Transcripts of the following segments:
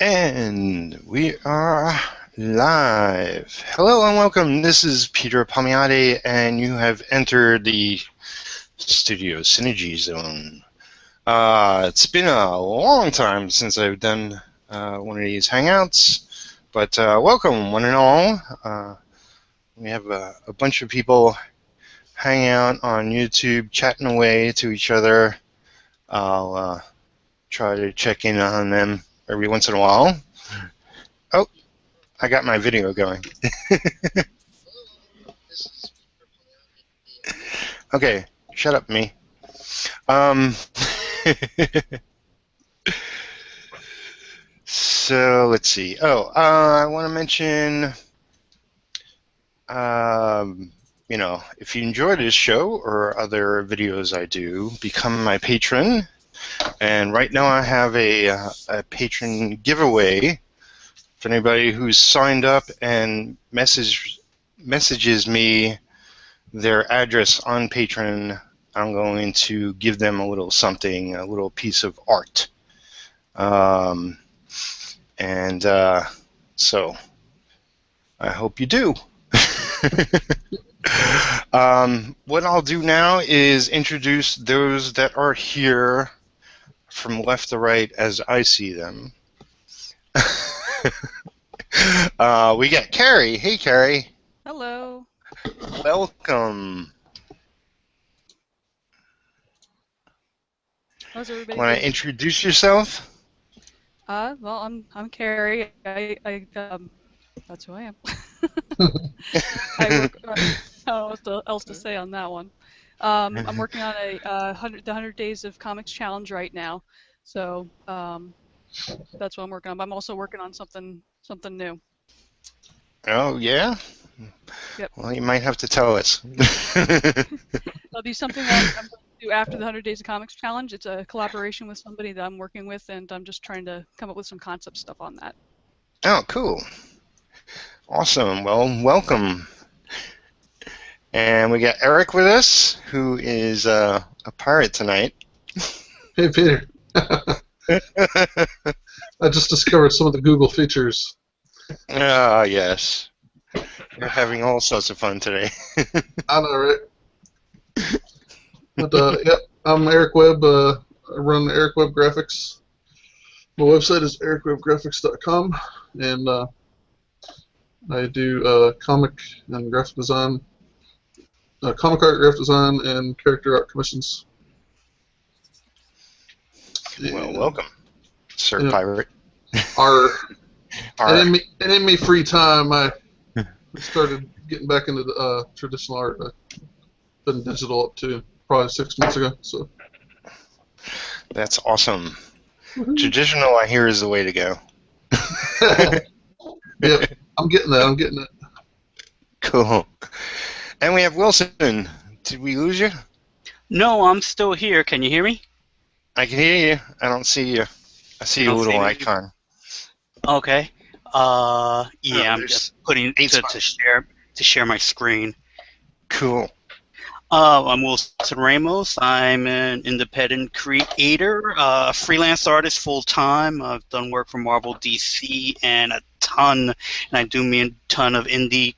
And we are live. Hello and welcome. This is Peter Palmiotti, and you have entered the Studio Synergy Zone. It's been a long time since I've done one of these hangouts, but welcome, one and all. We have a bunch of people hanging out on YouTube, chatting away to each other. I'll try to check in on them every once in a while. Oh, I got my video going. Okay, shut up, me. So let's see. I want to mention, if you enjoy this show or other videos I do, become my patron. And right now I have a patron giveaway for anybody who's signed up and messages me their address on Patreon. I'm going to give them a little something, a little piece of art. So I hope you do. What I'll do now is introduce those that are here from left to right as I see them. We got Carrie. Hey, Carrie. Hello. Welcome. How's everybody Want to doing? introduce yourself? Well, I'm Carrie. That's who I am. I work. I don't know what else to say on that one. I'm working on the 100 Days of Comics Challenge right now, so that's what I'm working on. But I'm also working on something new. Oh, yeah? Yep. Well, you might have to tell us. It'll be something that I'm going to do after the 100 Days of Comics Challenge. It's a collaboration with somebody that I'm working with, and I'm just trying to come up with some concept stuff on that. Oh, cool. Awesome. Well, welcome. And we got Eric with us, who is a pirate tonight. Hey, Peter. I just discovered some of the Google features. Ah, yes. We're having all sorts of fun today. I know, right? But, yep, I'm Eric Webb. I run Eric Webb Graphics. My website is ericwebbgraphics.com, and I do comic and graphic design, comic art, graphic design, and character art commissions. Well, welcome, Sir Yeah. Pirate. And in me free time, I started getting back into the traditional art. I've been digital up to probably 6 months ago. So That's awesome. Traditional, I hear, is the way to go. yeah, I'm getting that. Cool. And we have Wilson. Did we lose you? No, I'm still here. Can you hear me? I can hear you. I don't see you. I see a little icon. Okay. Yeah, I'm just putting to share my screen. Cool. I'm Wilson Ramos. I'm an independent creator, freelance artist full time. I've done work for Marvel, DC, and I do me a ton of indie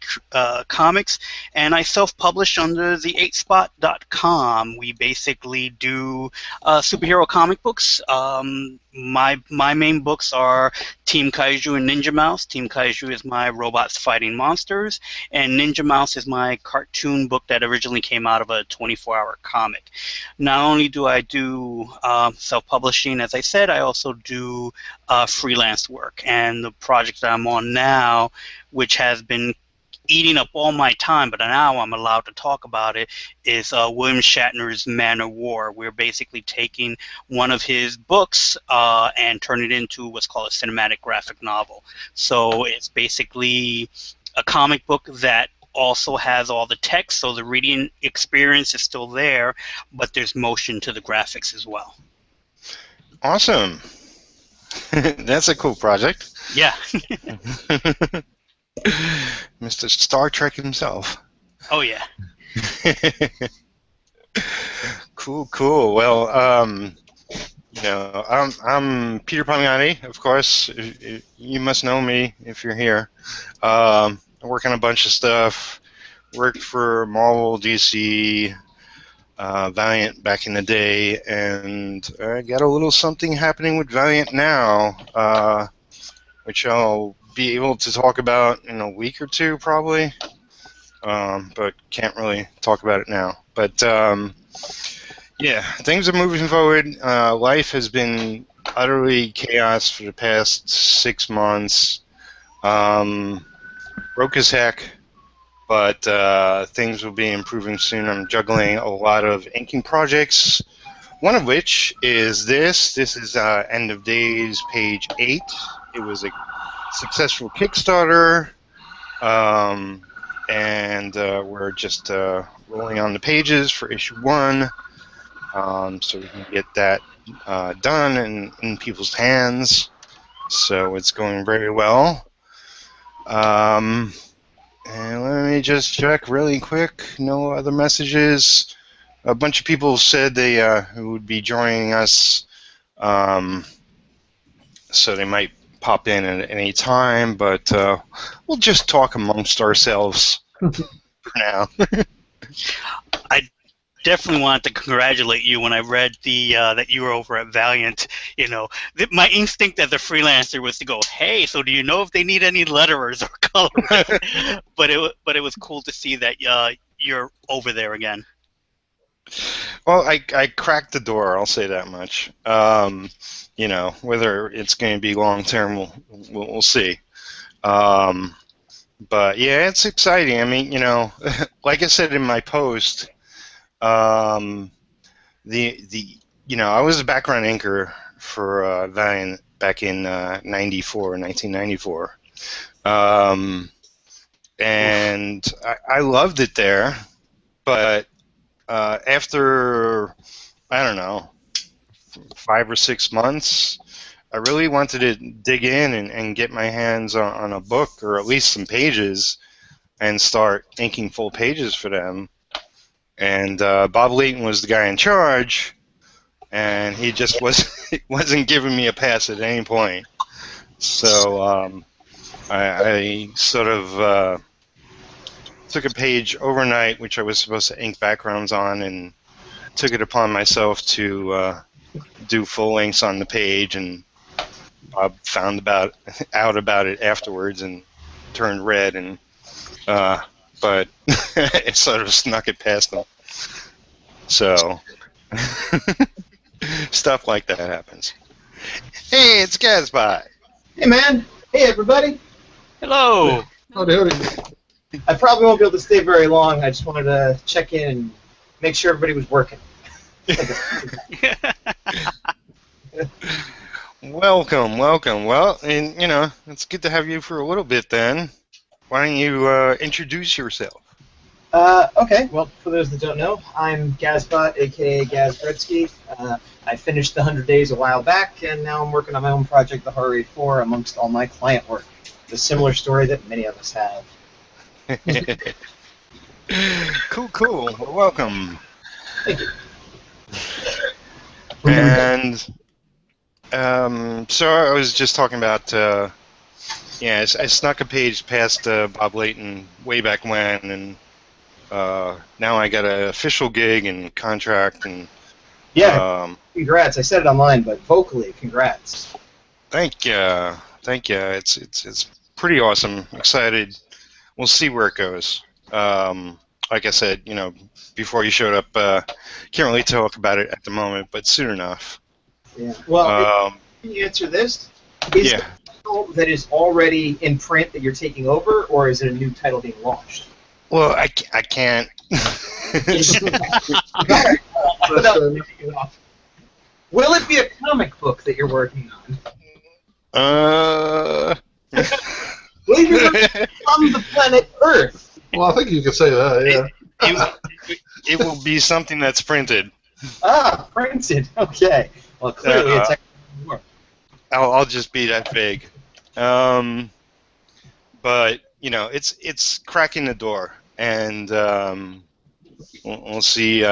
comics. And I self-publish under the 8spot.com. We basically do superhero comic books. My main books are Team Kaiju and Ninja Mouse. Team Kaiju is my robots fighting monsters, and Ninja Mouse is my cartoon book that originally came out of a 24-hour comic. Not only do I do self-publishing, as I said, I also do freelance work. And the project that I'm on now, which has been eating up all my time, but now I'm allowed to talk about it, is William Shatner's Man of War. We're basically taking one of his books and turning it into what's called a cinematic graphic novel. So it's basically a comic book that also has all the text, so the reading experience is still there, but there's motion to the graphics as well. Awesome. That's a cool project. Yeah. Mr. Star Trek himself. Oh, yeah. Cool. Well, I'm Peter Palmiotti, of course. You must know me if you're here. I work on a bunch of stuff. Worked for Marvel, DC, Valiant back in the day, and I got a little something happening with Valiant now, which I'll be able to talk about in a week or two, probably. But can't really talk about it now. But yeah, things are moving forward. Life has been utterly chaos for the past 6 months. Broke as heck, but things will be improving soon. I'm juggling a lot of inking projects, one of which is this. This is End of Days, page 8. It was a successful Kickstarter, and we're just rolling on the pages for issue 1. So we can get that done and in people's hands. So it's going very well. And let me just check really quick. No other messages. A bunch of people said they would be joining us, so they might pop in at any time, but we'll just talk amongst ourselves for now. I definitely wanted to congratulate you when I read the that you were over at Valiant. My instinct as a freelancer was to go, "Hey, so do you know if they need any letterers or colorists?" but it was cool to see that you're over there again. Well, I cracked the door. I'll say that much. Whether it's going to be long term, we'll see. But yeah, it's exciting. I mean, like I said in my post, I was a background inker for Valiant back in 1994. And I loved it there, but after, I don't know, 5 or 6 months, I really wanted to dig in and get my hands on a book or at least some pages and start inking full pages for them. And Bob Layton was the guy in charge, and he just wasn't giving me a pass at any point. So I sort of took a page overnight, which I was supposed to ink backgrounds on, and took it upon myself to do full inks on the page. And Bob found out about it afterwards and turned red, and but it sort of snuck it past him. So stuff like that happens. Hey, it's Gazbot. Hey, man. Hey, everybody. Hello. Howdy, howdy. I probably won't be able to stay very long. I just wanted to check in and make sure everybody was working. Welcome. Well, and it's good to have you for a little bit then. Why don't you introduce yourself? Okay, well, for those that don't know, I'm Gazbot, a.k.a. Gazbretsky. I finished the 100 Days a while back, and now I'm working on my own project, the Horror 4, amongst all my client work. It's a similar story that many of us have. Cool. Well, welcome. Thank you. And so I was just talking about, I snuck a page past Bob Layton way back when, and now I got an official gig and contract, and Yeah, congrats. I said it online, but vocally, congrats. Thank you. It's pretty awesome. Excited. We'll see where it goes. Like I said, before you showed up, can't really talk about it at the moment, but soon enough. Yeah. Well, can you answer this? Is the title that is already in print that you're taking over, or is it a new title being launched? Well, I can't. Will it be a comic book that you're working on? Will you on the planet Earth? Well, I think you could say that, yeah. It will be something that's printed. Ah, printed. Okay. Well, clearly it's actually more. I'll just be that vague. But it's cracking the door, and we'll see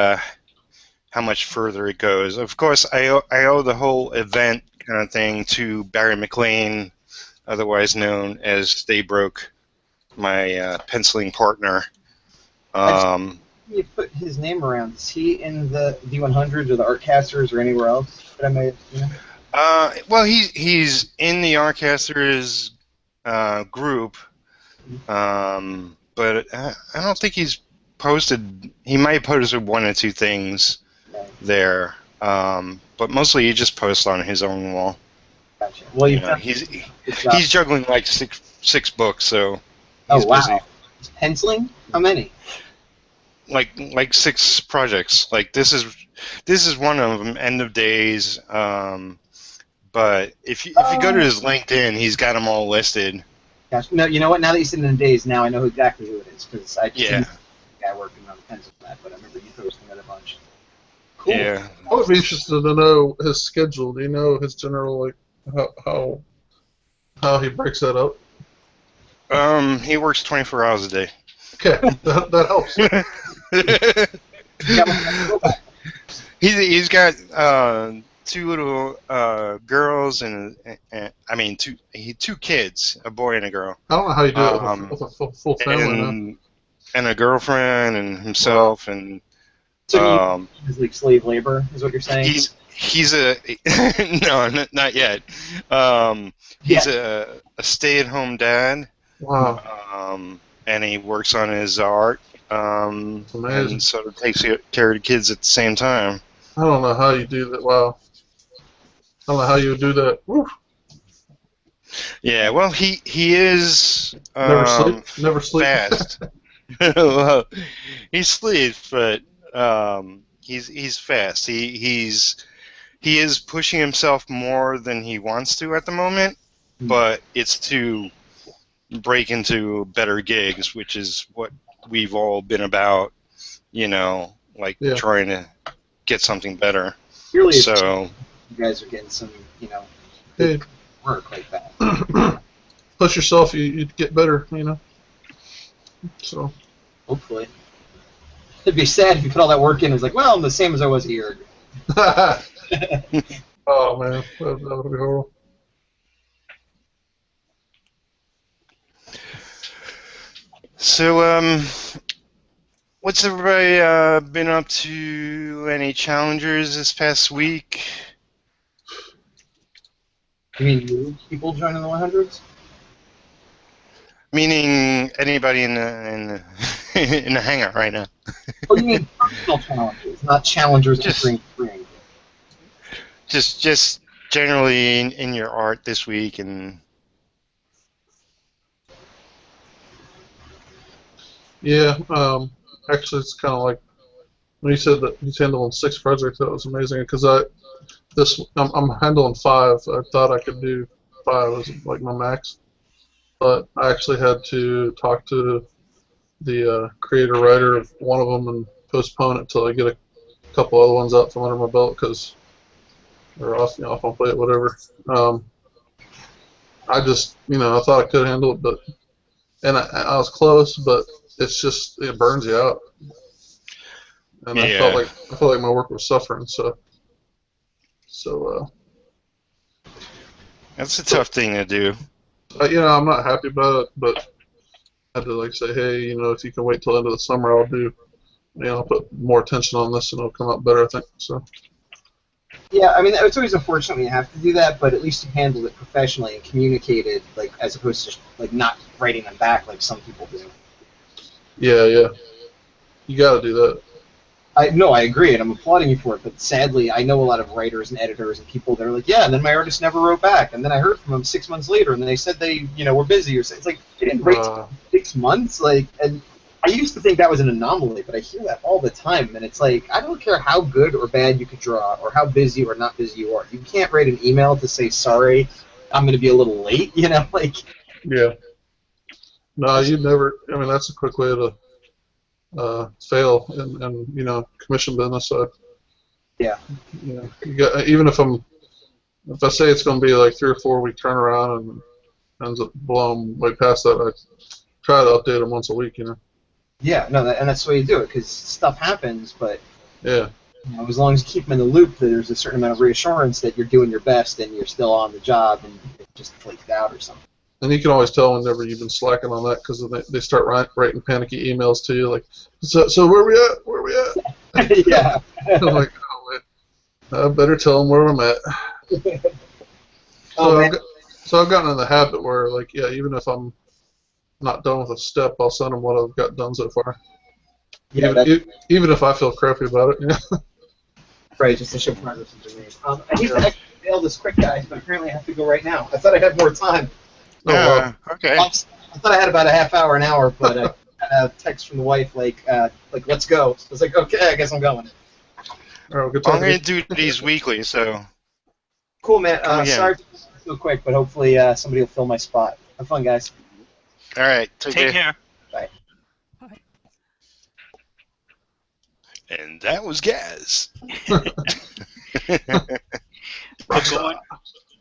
how much further it goes. Of course, I owe the whole event kind of thing to Barry McLean, otherwise known as Staybroke, my penciling partner. You put his name around. Is he in the D100s or the Artcasters or anywhere else that I may have, Well, he's in the Artcasters group, but I don't think he's posted. He might have posted one or two things there, but mostly he just posts on his own wall. Gotcha. Well, he's juggling like six books, so he's busy. Penciling? How many? Like 6 projects. Like this is one of them. End of Days. But if you go to his LinkedIn, he's got them all listed. Gosh, no, you know what? Now that you said in Days, now I know exactly who it is because I just seen the guy working on the pencil map, but I remember you posting that a bunch. Cool. Yeah. I would be interested to know his schedule. Do you know his general how he breaks that up? He works 24 hours a day. Okay, that helps. He's got 2 little girls and I mean two kids, a boy and a girl. I don't know how you do it with a full family and a girlfriend and himself and. So he's like slave labor, is what you're saying? He's a no, not yet. He's a stay-at-home dad. Wow. And he works on his art. And sort of takes care of the kids at the same time. I don't know how you do that. Wow. I don't know how you would do that. Woo. Yeah, well, he is never sleep. Fast. Well, he sleeps, but he's fast. He is pushing himself more than he wants to at the moment, but it's to break into better gigs, which is what we've all been about, trying to get something better. Really, so you guys are getting some, hey, work like that. Push yourself, you'd get better, So hopefully, it'd be sad if you put all that work in. It's like, well, I'm the same as I was a year ago. Oh man, that would be horrible. So, what's everybody been up to? Any challengers this past week? You mean new people joining the 100s? Meaning anybody in the in the hangout right now. Oh, you mean personal challenges, not challengers entering spring. Just generally in your art this week and. Yeah, actually, it's kind of like when you said that he's handling 6 projects. That was amazing because I'm handling 5. I thought I could do 5 as like my max, but I actually had to talk to the creator writer of one of them and postpone it till I get a couple other ones out from under my belt because they're off on plate, whatever. I just I thought I could handle it, but I was close, but. It's just it burns you out, and I felt like my work was suffering. So that's a tough thing to do. I'm not happy about it, but I had to say, hey, if you can wait till the end of the summer, I'll put more attention on this, and it'll come out better. I think so. Yeah, I mean, it's always unfortunate when you have to do that, but at least you handled it professionally and communicated, as opposed to not writing them back like some people do. Yeah, you got to do that. I agree, and I'm applauding you for it. But sadly, I know a lot of writers and editors and people that are like, yeah, and then my artist never wrote back, and then I heard from them 6 months later, and they said they, were busy or something. It's like they didn't write 6 months, and I used to think that was an anomaly, but I hear that all the time, and it's like I don't care how good or bad you could draw, or how busy or not busy you are. You can't write an email to say sorry, I'm going to be a little late, Yeah. No, you never. I mean, that's a quick way to fail in commission business. So, yeah. You got, even if I say it's going to be like 3 or 4 week turnaround and ends up blowing way past that, I try to update them once a week. Yeah, no, and that's the way you do it because stuff happens, but yeah, as long as you keep them in the loop, there's a certain amount of reassurance that you're doing your best and you're still on the job and it just flaked out or something. And you can always tell whenever you've been slacking on that because they start writing panicky emails to you like, so where we at? Where we at? Yeah. I'm like, oh, man, I better tell them where I'm at. So I've gotten in the habit where, like, yeah, even if I'm not done with a step, I'll send them what I've got done so far. Yeah, Even if I feel crappy about it, yeah. Right, just to show progress has been made. I need to actually nail this quick, guys, but apparently I have to go right now. I thought I had more time. Oh, wow. Okay. I thought I had about a half hour, an hour, but I got a text from the wife like let's go. I was like, okay, I guess I'm going. All right, well, good I'm talking going to to do these weekly, so. Cool, man. Come again. Sorry so quick, but hopefully somebody will fill my spot. Have fun, guys. All right. Take care. care. Bye. Bye. And that was Gaz. But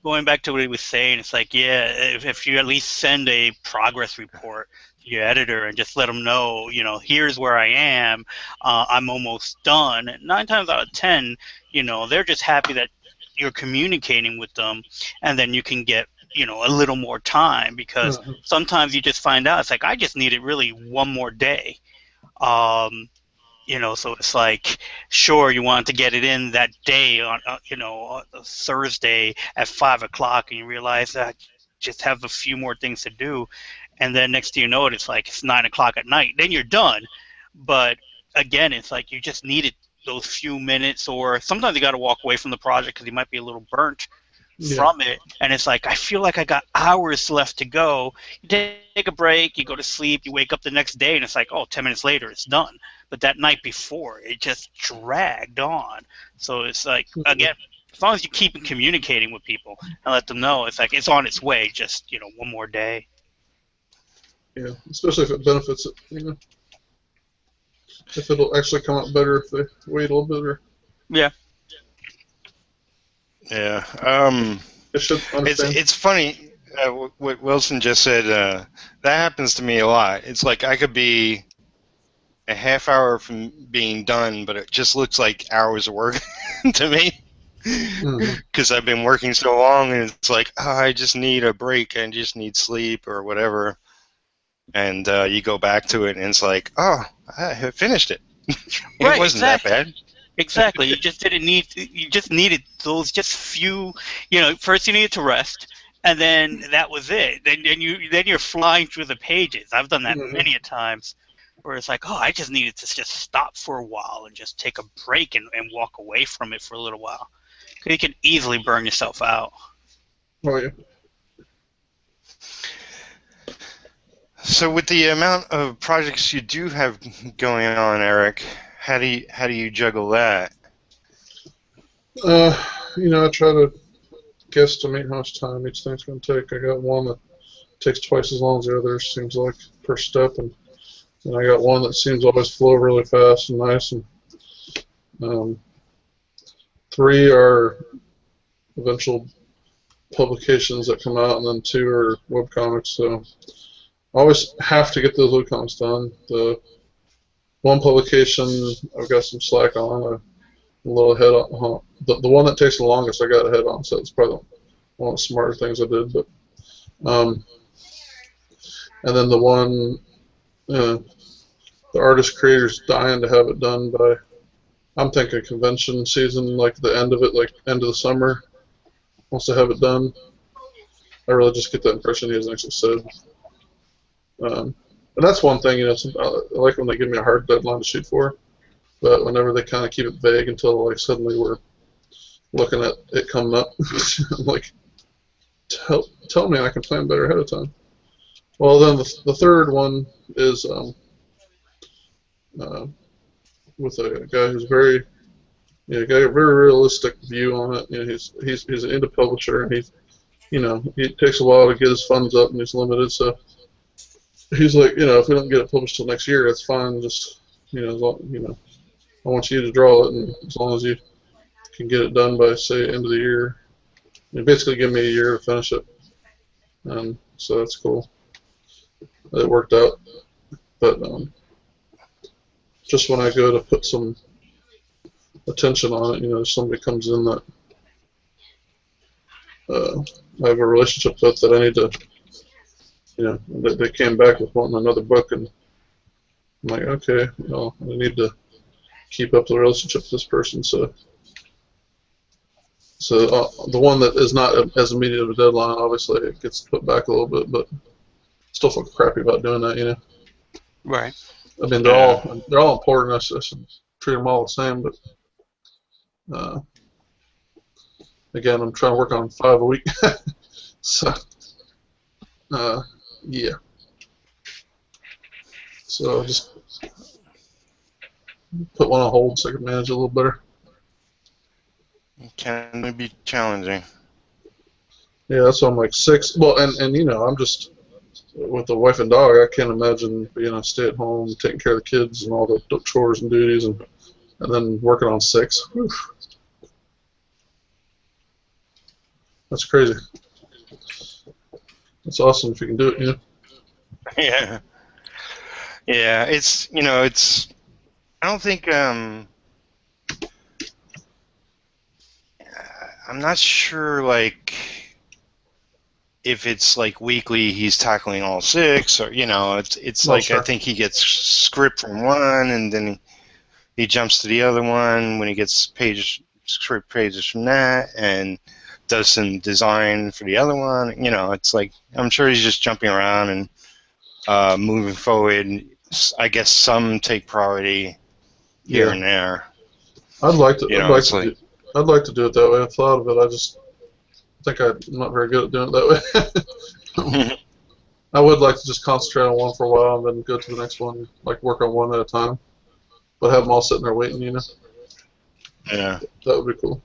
going back to what he was saying, it's like, yeah, if you at least send a progress report to your editor and just let them know, here's where I am, I'm almost done. 9 times out of 10, they're just happy that you're communicating with them, and then you can get, a little more time because sometimes you just find out it's like I just needed really one more day. So it's like, sure, you want to get it in that day on, on a Thursday at 5 o'clock, and you realize that you just have a few more things to do, and then next thing you know it's like it's 9 o'clock at night. Then you're done, but again, it's like you just needed those few minutes, or sometimes you got to walk away from the project because you might be a little burnt from it, and it's like I feel like I got hours left to go. You take a break, you go to sleep, you wake up the next day, and it's like, 10 minutes later it's done. But that night before, it just dragged on. So it's like, again, as long as you keep communicating with people and let them know, it's like it's on its way, just one more day. Yeah, especially if it benefits it, if it'll actually come out better if they wait a little bit. Or Yeah. Yeah. they should understand. It's funny what Wilson just said. That happens to me a lot. It's like I could be a half hour from being done, but it just looks like hours of work to me because I've been working so long, and it's like, I just need a break. I just need sleep or whatever. And you go back to it, and it's like, I have finished it. It wasn't that bad. Exactly. You just didn't need. You just needed those just few. First you needed to rest, and then that was it. Then you're flying through the pages. I've done that many a times, where it's like, I just needed to just stop for a while and just take a break and walk away from it for a little while. Because you can easily burn yourself out. Oh yeah. So with the amount of projects you do have going on, Eric, how do you juggle that? I try to guesstimate how much time each thing's going to take. I got one that takes twice as long as the others, seems like, per step, and I got one that seems to always flow really fast and nice, and 3 are eventual publications that come out, and then 2 are webcomics, so I always have to get those webcomics done. The one publication I've got some slack on, a little ahead on. The one that takes the longest I got ahead on, so it's probably one of the smarter things I did. But and then the one, the artist creator's dying to have it done by, I'm thinking convention season, like the end of it, like end of the summer, wants to have it done. I really just get that impression he hasn't actually said. And that's one thing, I like when they give me a hard deadline to shoot for, but whenever they kind of keep it vague until like suddenly we're looking at it coming up, I'm like, tell me I can plan better ahead of time. Well, then the third one is with a guy who's got a very realistic view on it. He's an indie publisher, and it takes a while to get his funds up, and he's limited, so he's like, if we don't get it published till next year, that's fine. Just, I want you to draw it, and as long as you can get it done by, say, end of the year, basically give me a year to finish it. So that's cool. It worked out. But just when I go to put some attention on it. You know, if somebody comes in that I have a relationship with that I need to, you know, they came back with wanting another book, and I'm like, okay, well, I need to keep up the relationship with this person. So the one that is not as immediate of a deadline, obviously, it gets put back a little bit, but still feel crappy about doing that, you know. Right. I mean, Yeah. they're all important. I should treat them all the same, but uh, again, I'm trying to work on 5 a week, so uh, yeah. So I just put one on hold so I can manage it a little better. It can be challenging. Yeah, that's why I'm like 6. Well, and you know, I'm just with the wife and dog. I can't imagine being a stay at home, taking care of the kids and all the chores and duties, and then working on 6. Whew, that's crazy. It's awesome if you can do it, you know. Yeah. Yeah. It's it's. I don't think I'm not sure like if it's like weekly he's tackling all 6 or it's Well, like I sure. think he gets script from one and then he jumps to the other one when he gets script pages from that and does some design for the other one. It's like I'm sure he's just jumping around and moving forward. I guess some take priority here Yeah, and there. I'd like to. It's like I'd like to do it that way. I've thought of it. I just think I'm not very good at doing it that way. I would like to just concentrate on one for a while and then go to the next one, like work on one at a time, but have them all sitting there waiting. You know, yeah. that would be cool.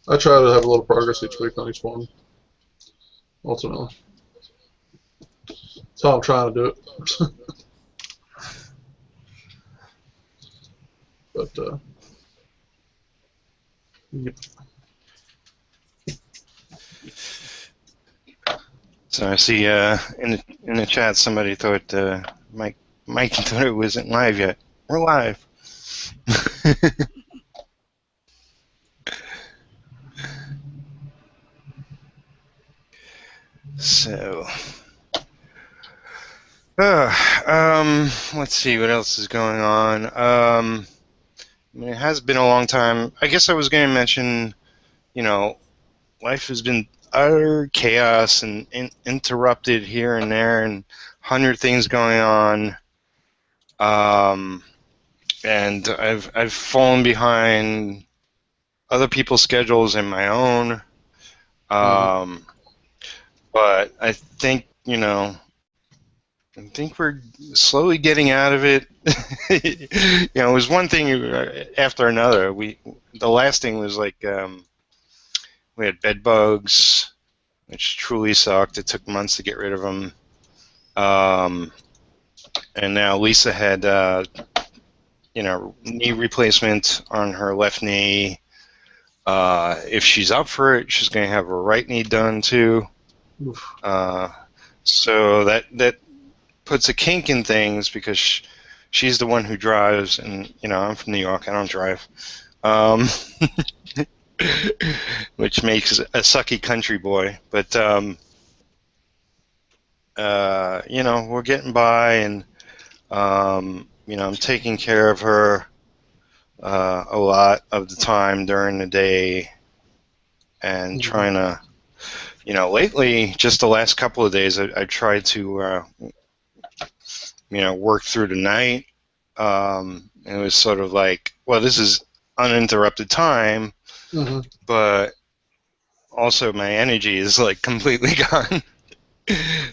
I try to have a little progress each week on each one. Ultimately, that's how I'm trying to do it. But yep. So I see in the chat somebody thought Mike thought it wasn't live yet. We're live. So, let's see what else is going on. I mean, it has been a long time. I guess I was going to mention, life has been utter chaos and interrupted here and there, and 100 things going on. And I've fallen behind other people's schedules and my own. Mhm. But I think we're slowly getting out of it. It was one thing after another. The last thing was like we had bed bugs, which truly sucked. It took months to get rid of them. And now Lisa had knee replacement on her left knee. If she's up for it, she's going to have her right knee done too. Oof. So that puts a kink in things because she's the one who drives, and I'm from New York. I don't drive, which makes a sucky country boy. But we're getting by, and I'm taking care of her a lot of the time during the day, and Mhm. trying to. Lately, just the last couple of days, I tried to, work through the night. It was sort of like, well, this is uninterrupted time, Mhm. but also my energy is like completely gone.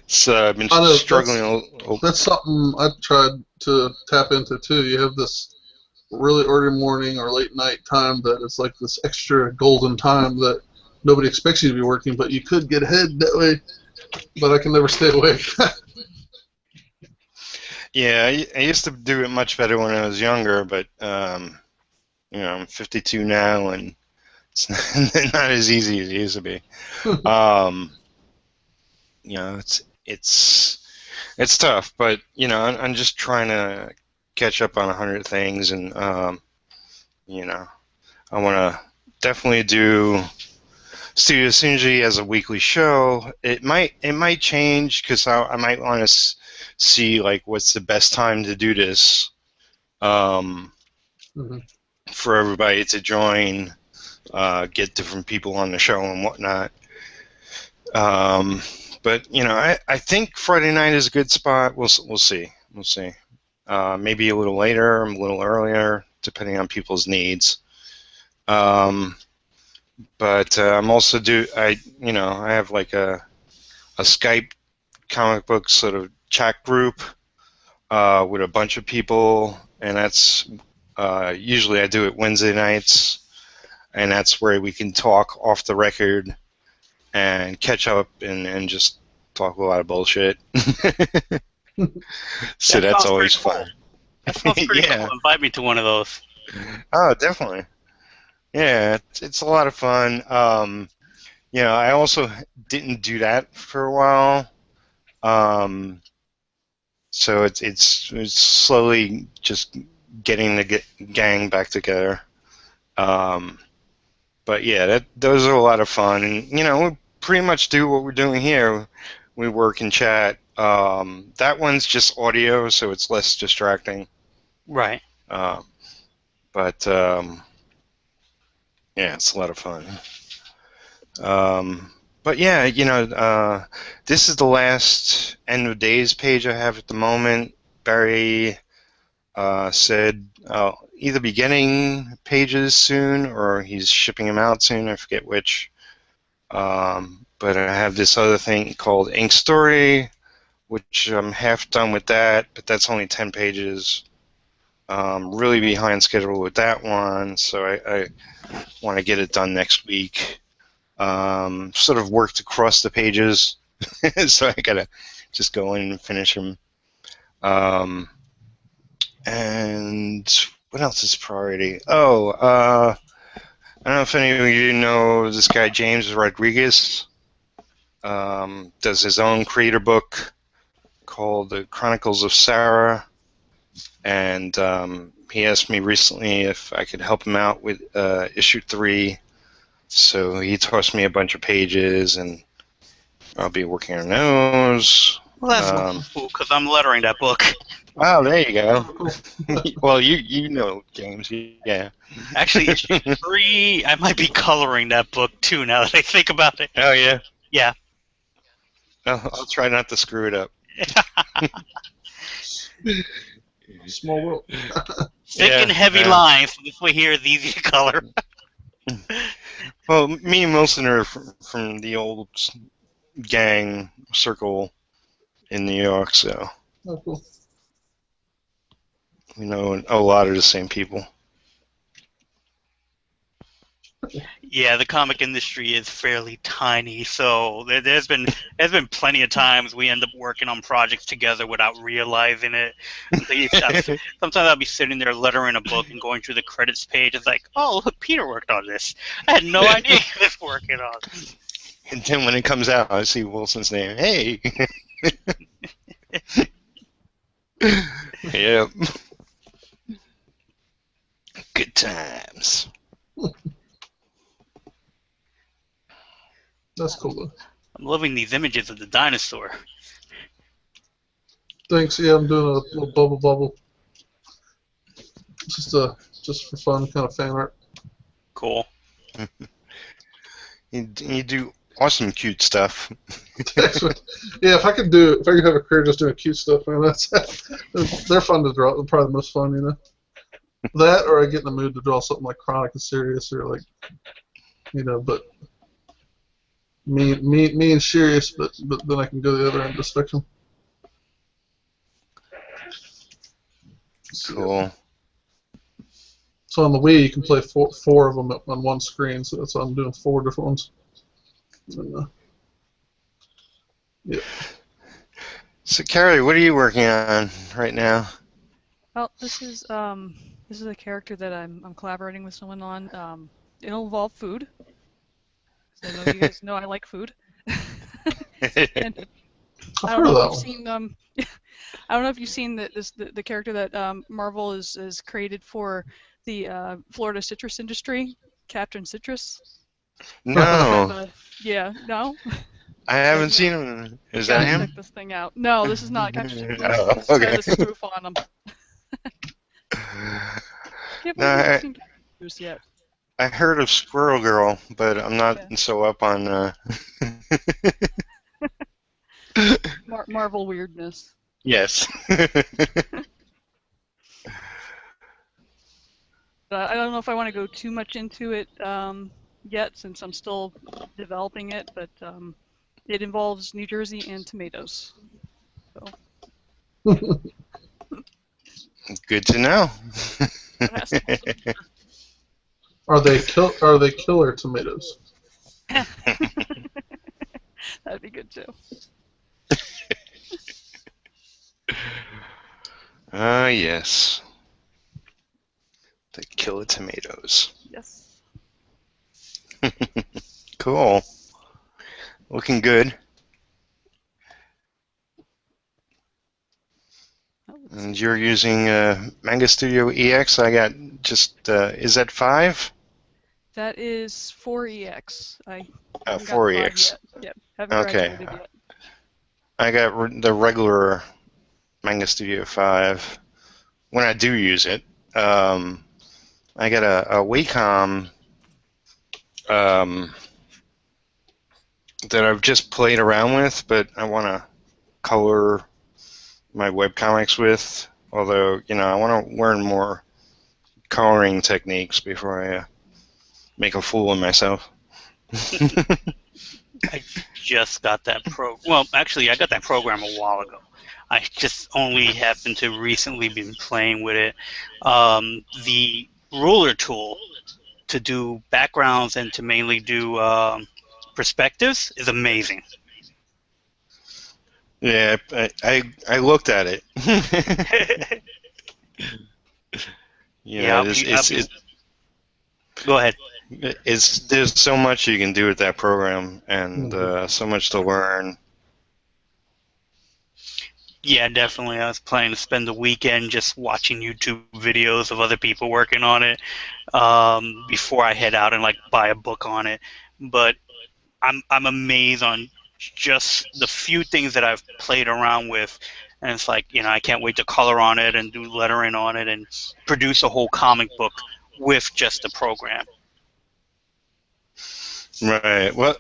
So I've been I know struggling. that's something I've tried to tap into too. You have this really early morning or late night time that is like this extra golden time that nobody expects you to be working, but you could get ahead that way. But I can never stay awake. Yeah, I used to do it much better when I was younger, but I'm 52 now, and it's not as easy as it used to be. Um, it's tough, but I'm just trying to catch up on 100 things, and you know, I want to definitely do Studio Synergy as a weekly show. It might change because I might want to see like what's the best time to do this um, Mm-hmm. for everybody to join, get different people on the show and whatnot. Um, but I think Friday night is a good spot. We'll see. We'll see. Maybe a little later, a little earlier, depending on people's needs. But I'm also I have like a Skype comic book sort of chat group with a bunch of people, and that's usually I do it Wednesday nights, and that's where we can talk off the record and catch up and just talk a lot of bullshit. So That that's sounds always pretty cool. fun. That sounds pretty Yeah. cool. Invite me to one of those. Oh, definitely. Yeah, it's a lot of fun. I also didn't do that for a while. So it's slowly just getting the gang back together. Um, but yeah, those are a lot of fun, and we pretty much do what we're doing here. We work and chat. That one's just audio, so it's less distracting. Right. Um, but yeah, it's a lot of fun. But yeah, this is the last end of days page I have at the moment. Barry said either be getting pages soon or he's shipping them out soon. I forget which. But I have this other thing called Ink Story, which I'm half done with that, but that's only 10 pages. Really behind schedule with that one, so I want to get it done next week. Sort of worked across the pages, so I gotta just go in and finish them. And what else is priority? Oh, I don't know if any of you know this guy James Rodriguez. Does his own creator book called The Chronicles of Sarah, and he asked me recently if I could help him out with issue 3. So he tossed me a bunch of pages, and I'll be working on those. Well, that's cool because I'm lettering that book. Oh, there you go. Well, you know James, yeah. Actually, issue 3, I might be coloring that book too. Now that I think about it. Oh yeah. Yeah. I'll try not to screw it up. Small world. Thick and heavy lines. So this way here is easy to color. Well, me and Wilson are from the old gang circle in New York, so Oh, cool. we know a lot of the same people. Yeah, the comic industry is fairly tiny, so there's been plenty of times we end up working on projects together without realizing it. Sometimes I'll be sitting there lettering a book and going through the credits page. It's like, oh, look, Peter worked on this. I had no idea he was working on it. And then when it comes out, I see Wilson's name. Hey. Yep. Good times. That's cool though. I'm loving these images of the dinosaur. Thanks. Yeah, I'm doing a little bubble. Just for fun, kind of fan art. Cool. You do awesome, cute stuff. Yeah, if I could have a career just doing cute stuff, man, they're fun to draw. They're probably the most fun, you know. That, or I get in the mood to draw something like Chronic and Serious, or like, but me and Serious, but then I can go the other end of the spectrum. Cool. So on the Wii, you can play four of them on one screen. So that's why I'm doing 4 different ones. And, yeah. So, Carrie, what are you working on right now? Well, this is a character that I'm collaborating with someone on. It'll involve food. So I know you guys know I like food. And I don't know if you've seen I don't know if you've seen the character that Marvel is created for the Florida citrus industry, Captain Citrus. No, Yeah, no. I Okay, haven't seen him. you Is that gotta check him? this thing out. No, this is not Captain Citrus. Oh, This okay. has a spoof on them. Can't No, believe you haven't seen Captain Citrus yet. I heard of Squirrel Girl, but I'm not Yeah. so up on. Marvel weirdness. Yes. I don't know if I want to go too much into it yet, since I'm still developing it, but it involves New Jersey and tomatoes. So Good to know. it has to be. Are they killer tomatoes? That'd be good too. Ah, yes. The killer tomatoes. Yes. Cool. Looking good. And you're using Manga Studio EX. I got just, is that 5? That is 4EX. I haven't gotten 5 4EX. yet. Yep, haven't Okay. graduated yet. I got the regular Manga Studio 5. When I do use it, I got a Wacom that I've just played around with, but I want to color my webcomics with. Although, I want to learn more coloring techniques before I make a fool of myself. I just got that Well, actually, I got that program a while ago. I just only happened to recently been playing with it. The ruler tool to do backgrounds and to mainly do perspectives is amazing. Yeah, I looked at it. Yeah, go ahead. There's so much you can do with that program, and so much to learn. Yeah, definitely. I was planning to spend the weekend just watching YouTube videos of other people working on it before I head out and buy a book on it. But I'm amazed on just the few things that I've played around with, and it's I can't wait to color on it and do lettering on it and produce a whole comic book with just the program. Right. Well,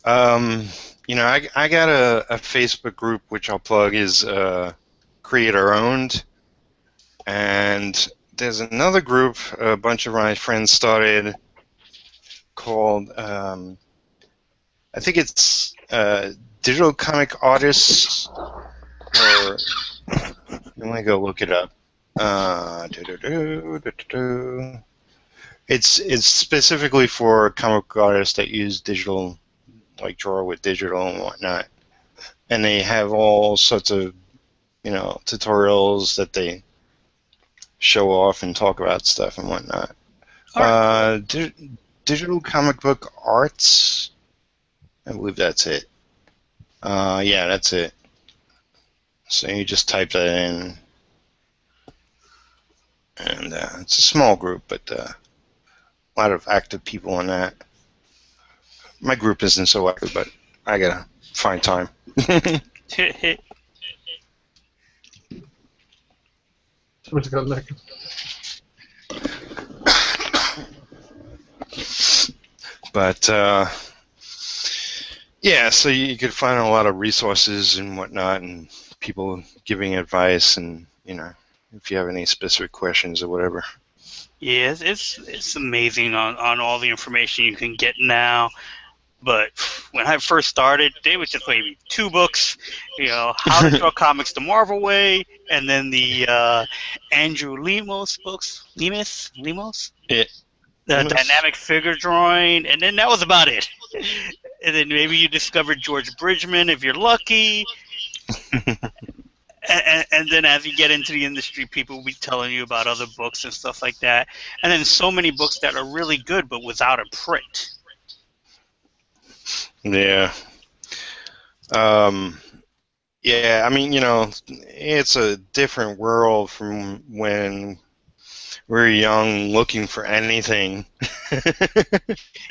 I got a Facebook group which I'll plug is creator owned, and there's another group a bunch of my friends started called I think it's Digital Comic Artists, or let me go look it up. It's specifically for comic artists that use digital, like draw with digital and whatnot, and they have all sorts of tutorials that they show off and talk about stuff and whatnot. Digital Comic Book Arts, I believe that's it. Yeah, that's it. So you just type that in, and it's a small group, but a lot of active people in that. My group isn't so active, but I gotta find time. But yeah, so you could find a lot of resources and whatnot, and people giving advice, and if you have any specific questions or whatever. Yeah, it's amazing on all the information you can get now. But when I first started, they would just maybe 2 books, How to Draw Comics the Marvel Way, and then the Andrew Lemos books, Lemos? Yeah. The dynamic figure drawing, and then that was about it. And then maybe you discovered George Bridgman if you're lucky. And then as you get into the industry, people will be telling you about other books and stuff like that. And then so many books that are really good but without a print. Yeah. Yeah, I mean, it's a different world from when we're young, looking for anything.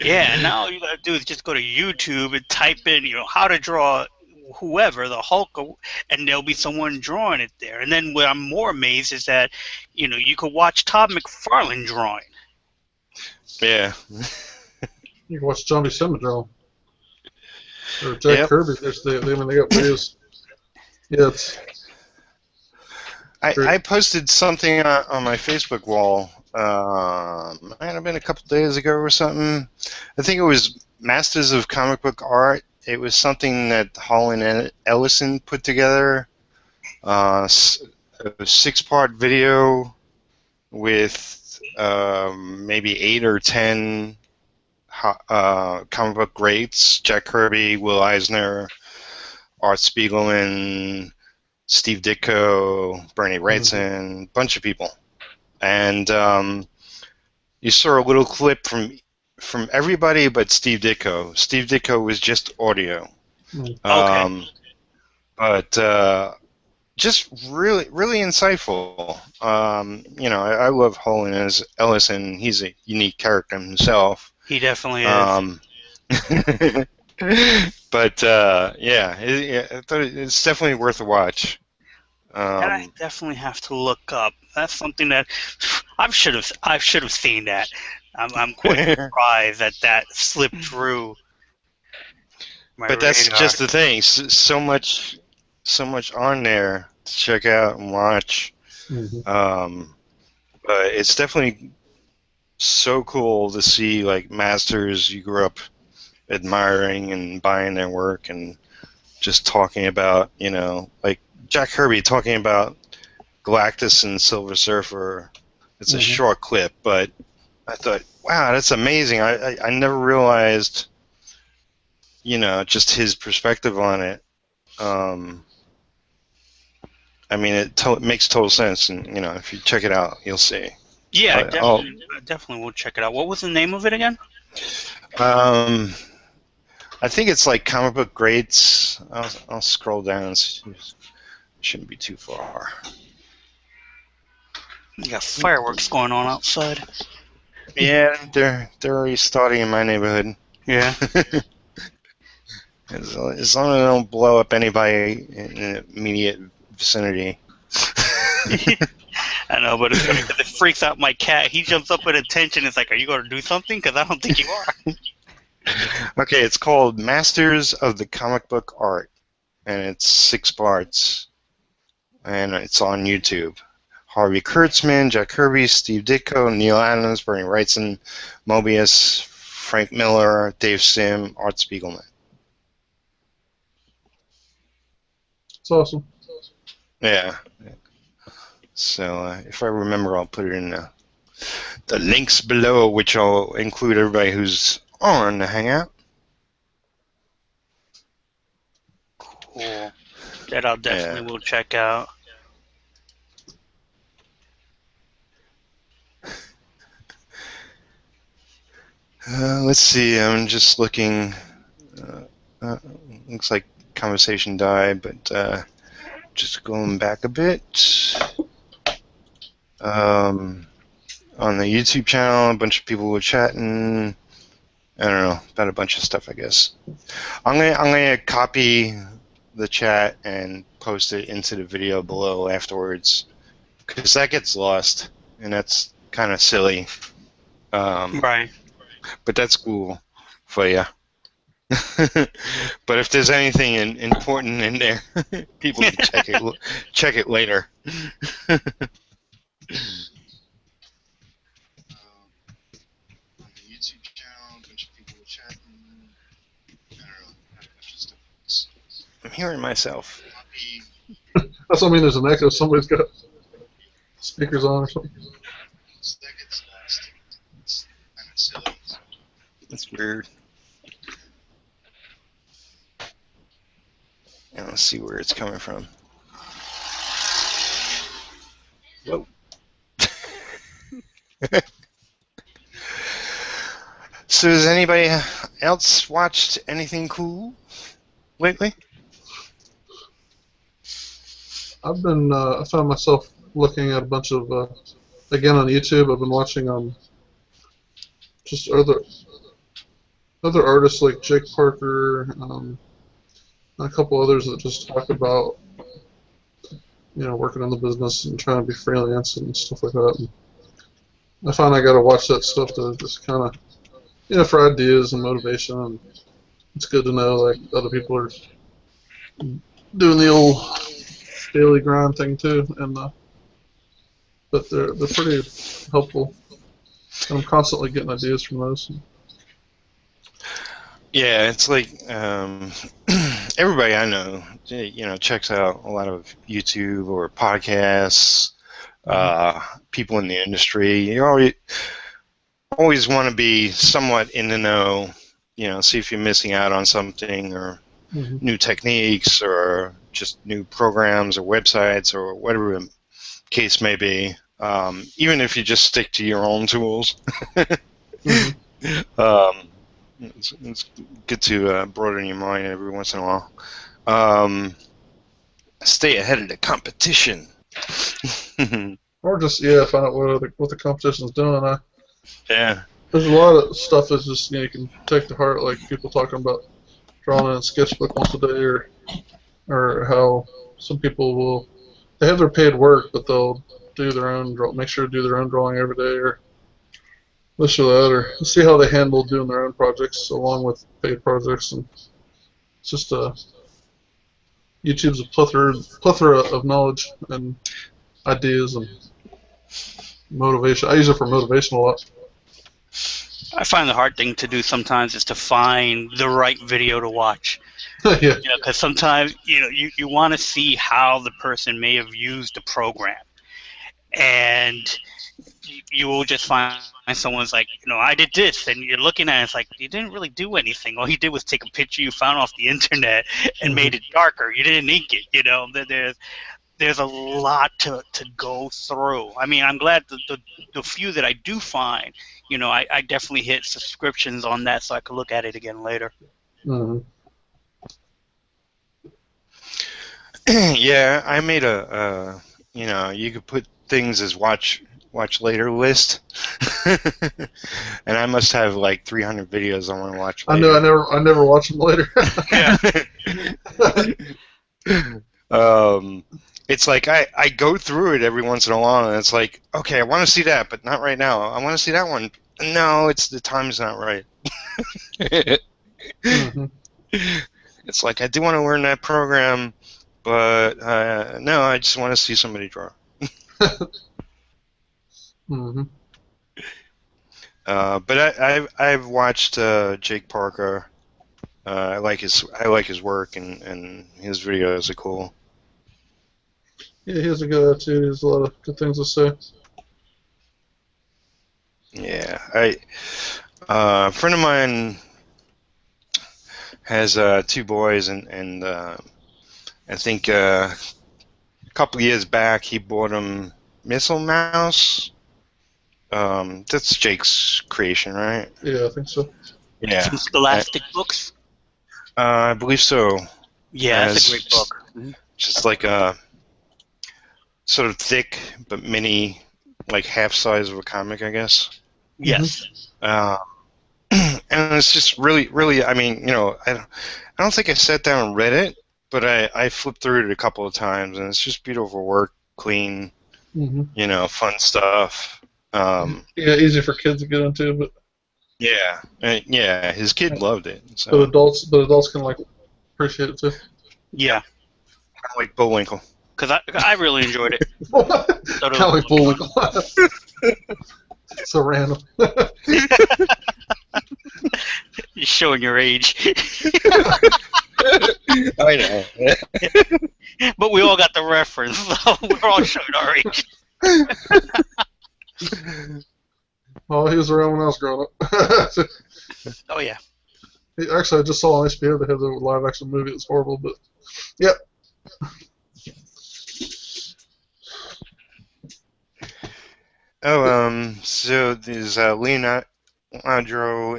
Yeah, now all you gotta do is just go to YouTube and type in, how to draw whoever, the Hulk, and there'll be someone drawing it there. And then what I'm more amazed is that, you could watch Todd McFarlane drawing. Yeah. You can watch Zombie Cinema or Jack Yep. Kirby. They got videos. Yeah, it's I posted something on my Facebook wall. Might have been a couple days ago or something. I think it was Masters of Comic Book Art. It was something that Holland Ellison put together. A 6-part video with maybe 8 or 10 comic book greats: Jack Kirby, Will Eisner, Art Spiegelman, Steve Ditko, Bernie Wrightson, bunch of people. And you saw a little clip from everybody but Steve Ditko. Steve Ditko was just audio. Okay. But just really, really insightful. I love Holland as Ellison. He's a unique character himself. He definitely is. But yeah, I thought it's definitely worth a watch. That I definitely have to look up. That's something that I should have seen that. I'm quite surprised that slipped through my But that's radar. just the thing. So much on there to check out and watch. But it's definitely so cool to see like masters you grew up admiring and buying their work and just talking about, like Jack Kirby talking about Galactus and Silver Surfer. It's a short clip, but I thought, wow, that's amazing. I never realized, just his perspective on it. I mean, it makes total sense, and if you check it out, you'll see. Yeah, I definitely will check it out. What was the name of it again? I think it's like Comic Book Greats. I'll scroll down. Shouldn't be too far. You got fireworks going on outside. Yeah, they're already starting in my neighborhood. Yeah. As long as they don't blow up anybody in the immediate vicinity. I know, but it freaks out my cat. He jumps up at attention. It's like, are you going to do something? Because I don't think you are. Okay, it's called Masters of the Comic Book Art, and it's 6 parts, and it's on YouTube. Harvey Kurtzman, Jack Kirby, Steve Ditko, Neil Adams, Bernie Wrightson, Mobius, Frank Miller, Dave Sim, Art Spiegelman. It's awesome. Yeah. So if I remember, I'll put it in the links below, which I'll include everybody who's on the Hangout. Cool. That I'll definitely will check out. Let's see. I'm just looking. Looks like conversation died, but just going back a bit. On the YouTube channel, a bunch of people were chatting. I don't know, about a bunch of stuff, I guess. I'm gonna copy the chat and post it into the video below afterwards, because that gets lost, and that's kind of silly. Right. But that's cool for you. But if there's anything important in there, people can check it later. I'm hearing myself. That's what I mean. There's an echo. Somebody's got speakers on or something. That's weird. And let's see where it's coming from. Whoa. So has anybody else watched anything cool lately? I found myself looking at a bunch of again on YouTube. I've been watching just other artists like Jake Parker, and a couple others that just talk about working on the business and trying to be freelance and stuff like that. And I find I got to watch that stuff to just kind of for ideas and motivation. And it's good to know like other people are doing the old daily grind thing too, and but they're pretty helpful. And I'm constantly getting ideas from those. Yeah, it's like everybody I know, checks out a lot of YouTube or podcasts. People in the industry, you always want to be somewhat in the know. See if you're missing out on something or new techniques or just new programs or websites or whatever the case may be. Even if you just stick to your own tools. It's good to broaden your mind every once in a while. Stay ahead of the competition. Or just find out what the competition's doing. Yeah. There's a lot of stuff that's just you can take to heart, like people talking about drawing in a sketchbook once a day, or how some people they have their paid work, but they'll do their own make sure to do their own drawing every day, or this or that, or see how they handle doing their own projects along with paid projects. And it's just YouTube's a plethora of knowledge and ideas and motivation. I use it for motivation a lot. I find the hard thing to do sometimes is to find the right video to watch. Yeah. Because sometimes you want to see how the person may have used the program, and you will just find someone's like, I did this, and you're looking at it, it's like, you didn't really do anything. All you did was take a picture you found off the internet and made it darker. You didn't ink it. There's a lot to go through. I mean, I'm glad the few that I do find, I definitely hit subscriptions on that so I could look at it again later. Yeah, I made you could put things as watch later list, and I must have like 300 videos I want to watch later. I know. I never watch them later. It's like I go through it every once in a while, and it's like, okay, I want to see that, but not right now. I want to see that one. No, the time's not right. It's like I do want to learn that program, but no, I just want to see somebody draw. But I've watched Jake Parker. I like his work, and his videos are cool. Yeah, he has a good attitude. He has a lot of good things to say. Yeah, a friend of mine has 2 boys, and I think a couple of years back he bought them Missile Mouse. That's Jake's creation, right? Yeah, I think so. Yeah. Some Scholastic books? I believe so. Yeah, that's a great book. Just like a sort of thick but mini, like half size of a comic, I guess. Yes. And it's just really, really. I mean, I don't think I sat down and read it, but I flipped through it a couple of times, and it's just beautiful work, clean, fun stuff. Yeah, easy for kids to get into, but yeah, his kid loved it. So. But adults can like appreciate it too. Yeah. Kind of like Bullwinkle. Because I really enjoyed it. Kind of like Bullwinkle. So random. You're showing your age. I know. But we all got the reference, so we're all showing our age. Oh, he was around when I was growing up. Oh, yeah. Actually, I just saw on HBO they have the live action movie. It's horrible, but yep. Oh, so there's Leonardo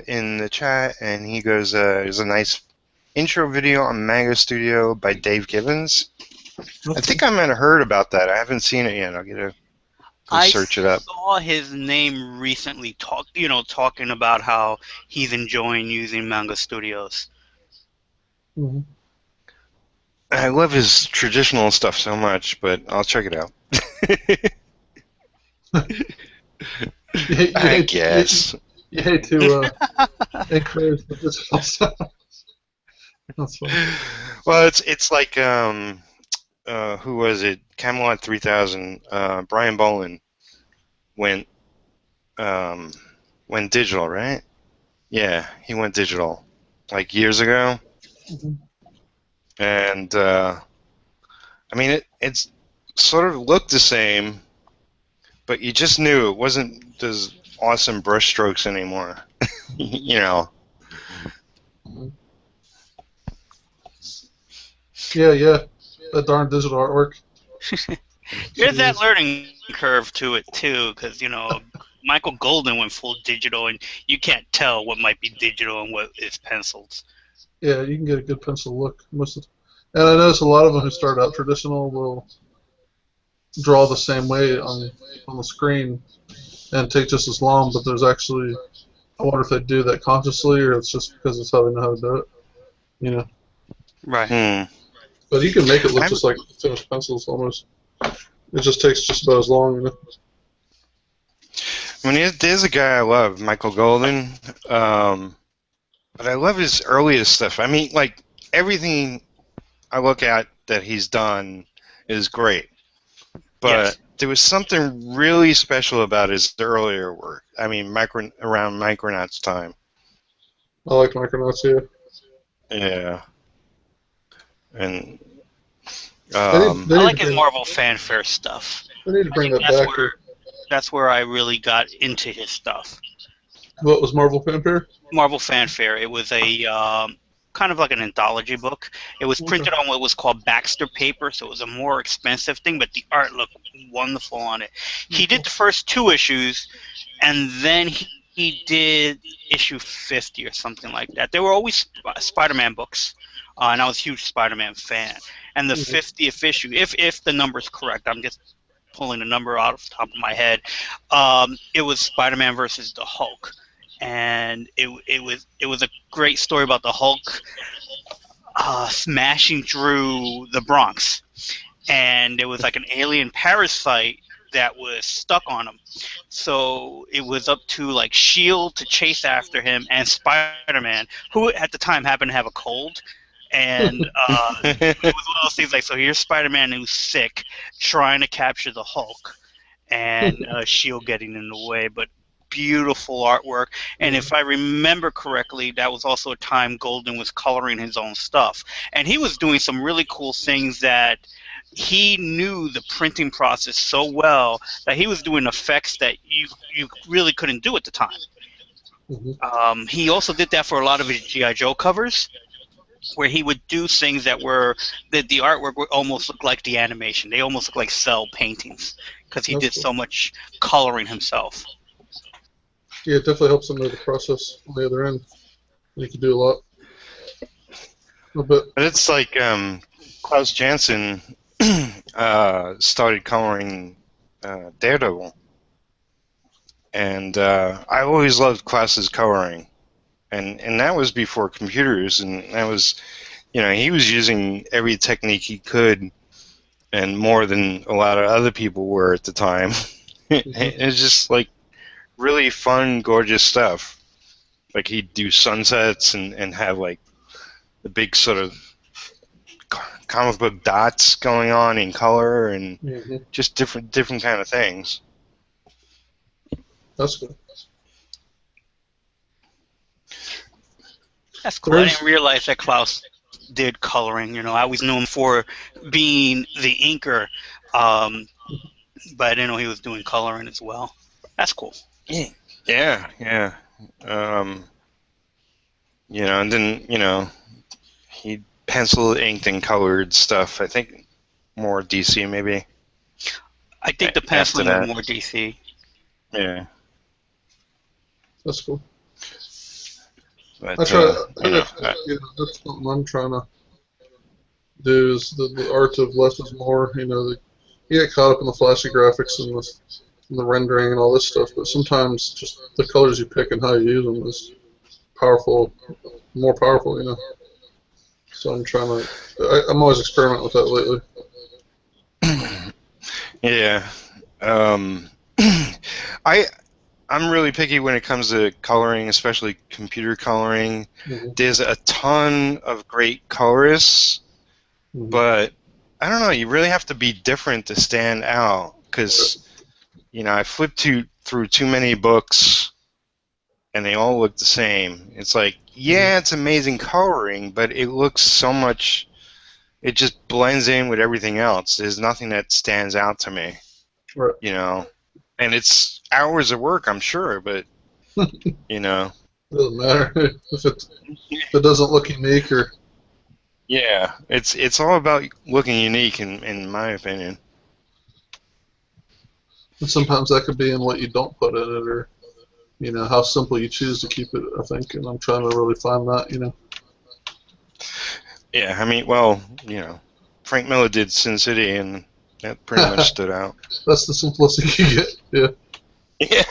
in the chat, and he goes, there's a nice intro video on Manga Studio by Dave Gibbons. I think I might have heard about that. I haven't seen it yet. I'll get a Go I search it up. saw his name recently talking about how he's enjoying using Manga Studios. Mm-hmm. I love his traditional stuff so much, but I'll check it out. I guess. You hate to encourage the digital stuff. That's funny. Well, it's like who was it? Camelot 3000. Brian Bolin went went digital, right? Yeah, he went digital like years ago, Mm-hmm. and I mean it's sort of looked the same, but you just knew it wasn't those awesome brush strokes anymore. You know. Yeah. That darn digital artwork. There's that Jeez. learning curve to it too, because Michael Golden went full digital, and you can't tell what might be digital and what is penciled. Yeah, you can get a good pencil look. And I notice a lot of them who start out traditional will draw the same way on the screen and take just as long, but there's actually, I wonder if they do that consciously or it's just because it's how they know how to do it. You know. Right. But you can make it look just like finished pencils almost. It just takes just about as long. You know? I mean, there's a guy I love, Michael Golden, but I love his earliest stuff. I mean, like, everything I look at that he's done is great. But there was something really special about his earlier work. I mean, around Micronauts time. I like Micronauts, yeah. Yeah. And I like his Marvel fanfare stuff. They need to bring that back. That's where I really got into his stuff. What was Marvel fanfare? Marvel fanfare. It was a kind of like an anthology book. It was printed on what was called Baxter paper, so it was a more expensive thing, but the art looked wonderful on it. He did the first 2 issues, and then he did issue 50 or something like that. They were always Spider-Man books, and I was a huge Spider-Man fan. And the 50th issue, if the number's correct, I'm just pulling a number out of the top of my head, it was Spider-Man versus the Hulk. And it was a great story about the Hulk smashing through the Bronx, and there was like an alien parasite that was stuck on him. So it was up to like Shield to chase after him and Spider-Man, who at the time happened to have a cold. And it was one of those things like, so here's Spider-Man who's sick, trying to capture the Hulk, and Shield getting in the way, but beautiful artwork. And if I remember correctly, that was also a time Golden was coloring his own stuff, and he was doing some really cool things that he knew the printing process so well that he was doing effects that you really couldn't do at the time. He also did that for a lot of his G.I. Joe covers, where he would do things that were that the artwork would almost look like the animation. They almost look like cell paintings because he did so much coloring himself. Yeah, it definitely helps them know the process on the other end. You can do a lot. But it's like Klaus Janson started coloring Daredevil, and I always loved Klaus's coloring, and that was before computers, and that was, he was using every technique he could, and more than a lot of other people were at the time. It's just like really fun, gorgeous stuff. Like he'd do sunsets and have like the big sort of comic book dots going on in color and just different kind of things. That's good. That's cool. I didn't realize that Klaus did coloring. I always knew him for being the inker, but I didn't know he was doing coloring as well. That's cool. Yeah. And then, he pencil inked and colored stuff. I think more DC maybe. I think the penciling was more DC. Yeah. That's cool. But, that's something I'm trying to do is the art of less is more. You get caught up in the flashy graphics and the rendering and all this stuff, but sometimes just the colors you pick and how you use them is powerful, more powerful, you know. So I'm trying to. I'm always experimenting with that lately. Yeah. Um, I'm really picky when it comes to coloring, especially computer coloring. Mm-hmm. There's a ton of great colorists, Mm-hmm. but I don't know. You really have to be different to stand out because, I flipped through too many books and they all look the same. It's like, yeah, it's amazing coloring, but it looks so much. It just blends in with everything else. There's nothing that stands out to me, Right. And it's hours of work, I'm sure, but you know. Doesn't matter if it doesn't look unique or. Yeah, it's all about looking unique, in my opinion. And sometimes that could be in what you don't put in it, or how simple you choose to keep it. I think, and I'm trying to really find that. Yeah, I mean, well, Frank Miller did Sin City, and that pretty much stood out. That's the simplicity you get. Yeah. Yeah.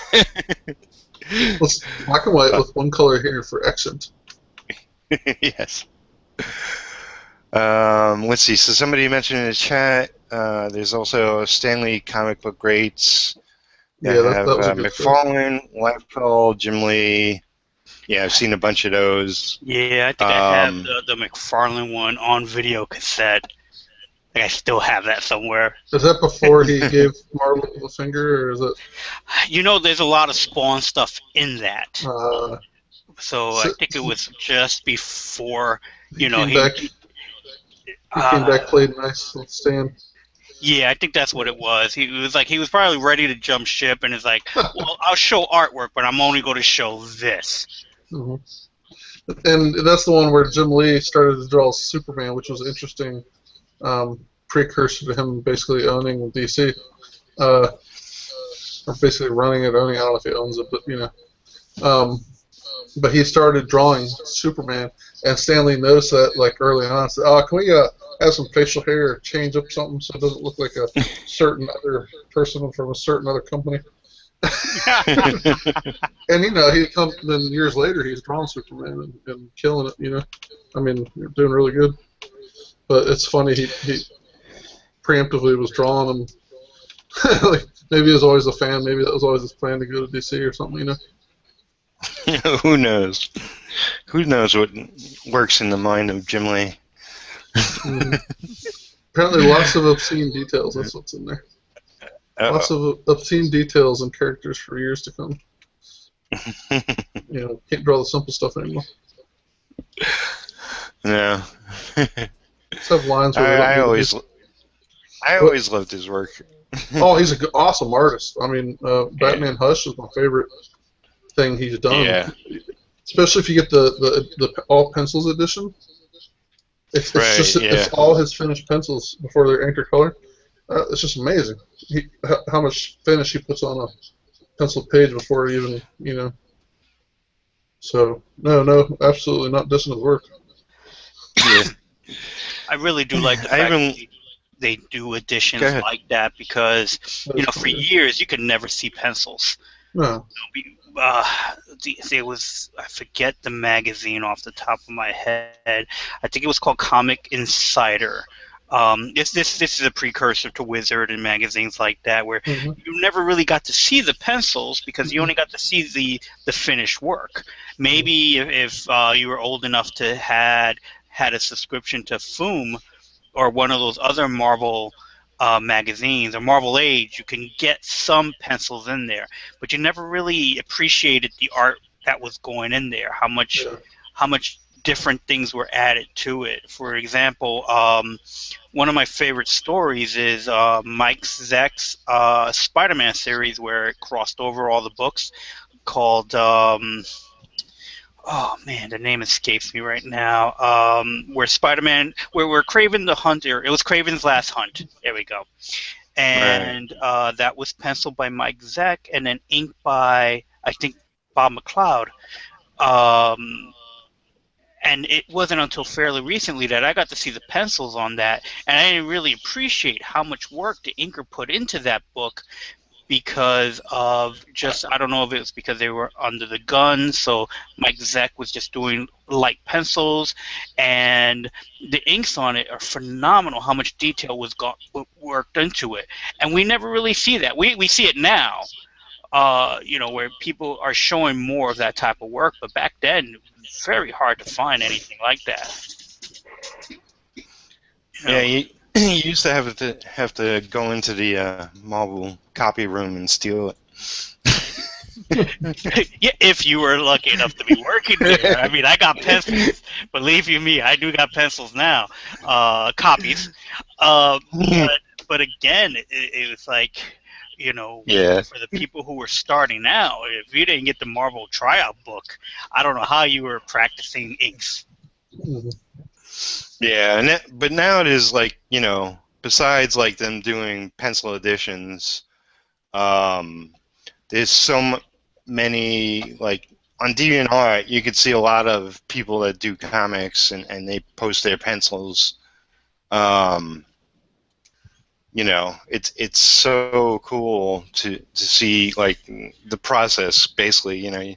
It's black and white with one color here for accent. Yes. Let's see. So somebody mentioned in the chat. There's also Stanley comic book greats. Yeah, that was a good McFarlane, Lifehold, Jim Lee. Yeah, I've seen a bunch of those. Yeah, I think I have the McFarlane one on video cassette. I still have that somewhere. Is that before he gave Marvel the finger, or is it? There's a lot of Spawn stuff in that. So I think it was just before, he came back, played nice with Stan. Yeah, I think that's what it was. He was probably ready to jump ship, and it's like, well, I'll show artwork, but I'm only going to show this. Mm-hmm. And that's the one where Jim Lee started to draw Superman, which was interesting. Precursor to him basically owning DC, or basically running it, owning. I don't know if he owns it, but but he started drawing Superman, and Stanley noticed that like early on. Said, "Oh, can we have some facial hair, or change up something so it doesn't look like a certain other person from a certain other company?" And he come then years later he's drawn Superman and killing it. I mean, you're doing really good. But it's funny he preemptively was drawing him. Like, maybe he was always a fan. Maybe that was always his plan to go to DC or something. Who knows? Who knows what works in the mind of Jim Lee? Mm-hmm. Apparently, lots of obscene details. That's what's in there. Lots of obscene details and characters for years to come. Can't draw the simple stuff anymore. No. Let's have lines where I always loved his work. Oh, he's an awesome artist. I mean, Batman Hush is my favorite thing he's done. Yeah. Especially if you get the all pencils edition. It's all his finished pencils before they're anchor color. It's just amazing. How much finish he puts on a pencil page before even So no, absolutely not dissing his work. Yeah. I really do like the fact that they do editions like that because for years you could never see pencils. No. There was, I forget the magazine off the top of my head. I think it was called Comic Insider. This is a precursor to Wizard and magazines like that, where you never really got to see the pencils because you only got to see the finished work. Maybe if you were old enough to had a subscription to Foom or one of those other Marvel magazines or Marvel Age, you can get some pencils in there, but you never really appreciated the art that was going in there. How much different things were added to it. For example, one of my favorite stories is Mike Zeck's Spider-Man series, where it crossed over all the books, called oh man, the name escapes me right now. Where Spider-Man, where Kraven the Hunter, it was Kraven's Last Hunt. There we go. And that was penciled by Mike Zeck and then inked by, I think, Bob McLeod. And it wasn't until fairly recently that I got to see the pencils on that, and I didn't really appreciate how much work the inker put into that book because of just, I don't know if it was because they were under the gun, so Mike Zeck was just doing light pencils, and the inks on it are phenomenal. How much detail was worked into it, and we never really see that. We see it now, where people are showing more of that type of work, but back then it was very hard to find anything like that. Yeah, you used to have to go into the Marvel copy room and steal it. Yeah, if you were lucky enough to be working there. I mean, I got pencils. Believe you me, I do got pencils now, copies. But again, it was like, Yeah. for the people who were starting out, if you didn't get the Marvel tryout book, I don't know how you were practicing inks. Mhm. Yeah, but now it is like, besides like them doing pencil editions, there's many, like on DeviantArt, you could see a lot of people that do comics and they post their pencils. It's so cool to see like the process basically.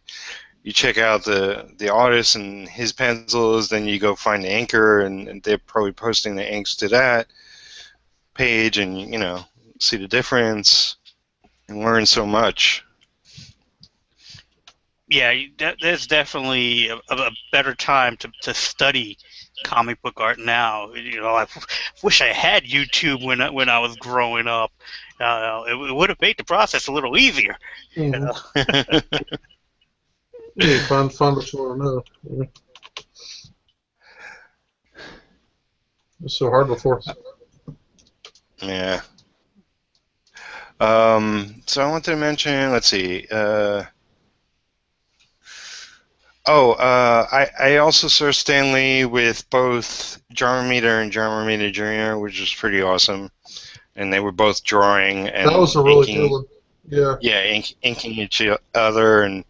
You check out the artist and his pencils, then you go find the inker, and they're probably posting the inks to that page, and see the difference and learn so much. Yeah, there's definitely a better time to study comic book art now. I wish I had YouTube when I was growing up. It would have made the process a little easier. Mhm. Yeah, you find what you want to know. Yeah. It's so hard before. Yeah. So I wanted to mention, let's see. I also saw Stan Lee with both John Romita and John Romita Jr., which was pretty awesome. And they were both drawing and That was a really inking. good one. Yeah. Yeah, inking each other, and